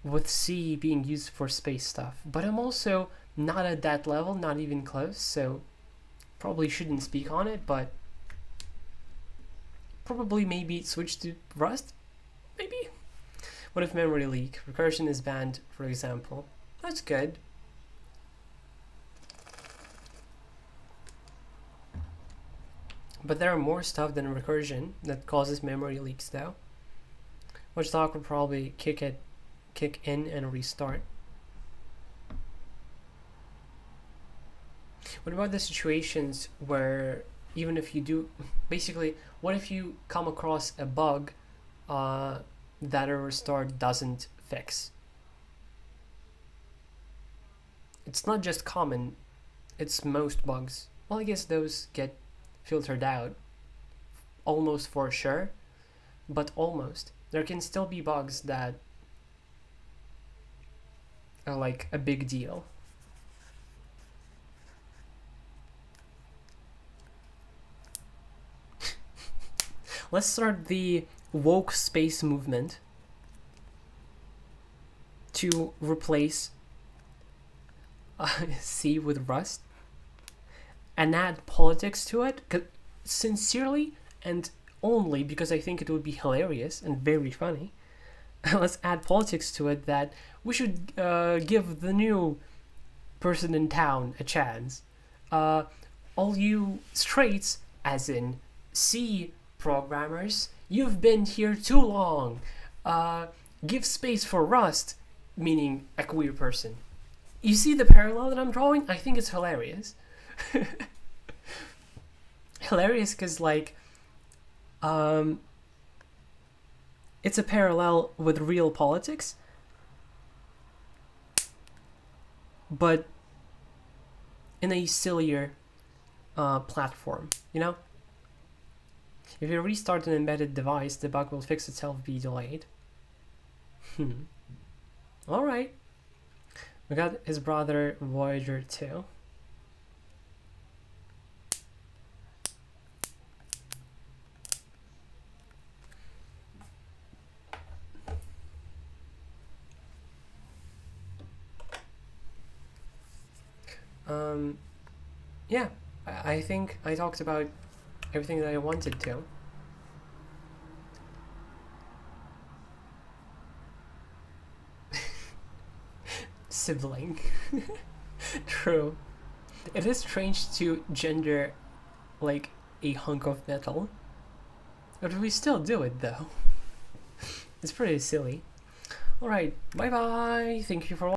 with C being used for space stuff, but I'm also not at that level, not even close, so probably shouldn't speak on it, but probably maybe switch to Rust? Maybe? What if memory leak? Recursion is banned, for example. That's good. But there are more stuff than recursion that causes memory leaks though. Watchdog will probably kick in and restart. What about the situations where even if you do, basically, what if you come across a bug that a restart doesn't fix? It's not just common, it's most bugs. Well, I guess those get filtered out almost for sure, but almost. There can still be bugs that are a big deal. Let's start the woke space movement to replace C with Rust and add politics to it, sincerely and only because I think it would be hilarious and very funny. Let's add politics to it that we should give the new person in town a chance. All you straights, as in C programmers, you've been here too long. Give space for Rust, meaning a queer person. You see the parallel that I'm drawing? I think it's hilarious. Hilarious because, like, it's a parallel with real politics, but in a sillier platform, you know? If you restart an embedded device, the bug will fix itself, be delayed. Alright. We got his brother Voyager 2. Yeah, I think I talked about everything that I wanted to. Sibling. True. It is strange to gender like a hunk of metal, but we still do it though. It's pretty silly. Alright, bye bye. Thank you for watching.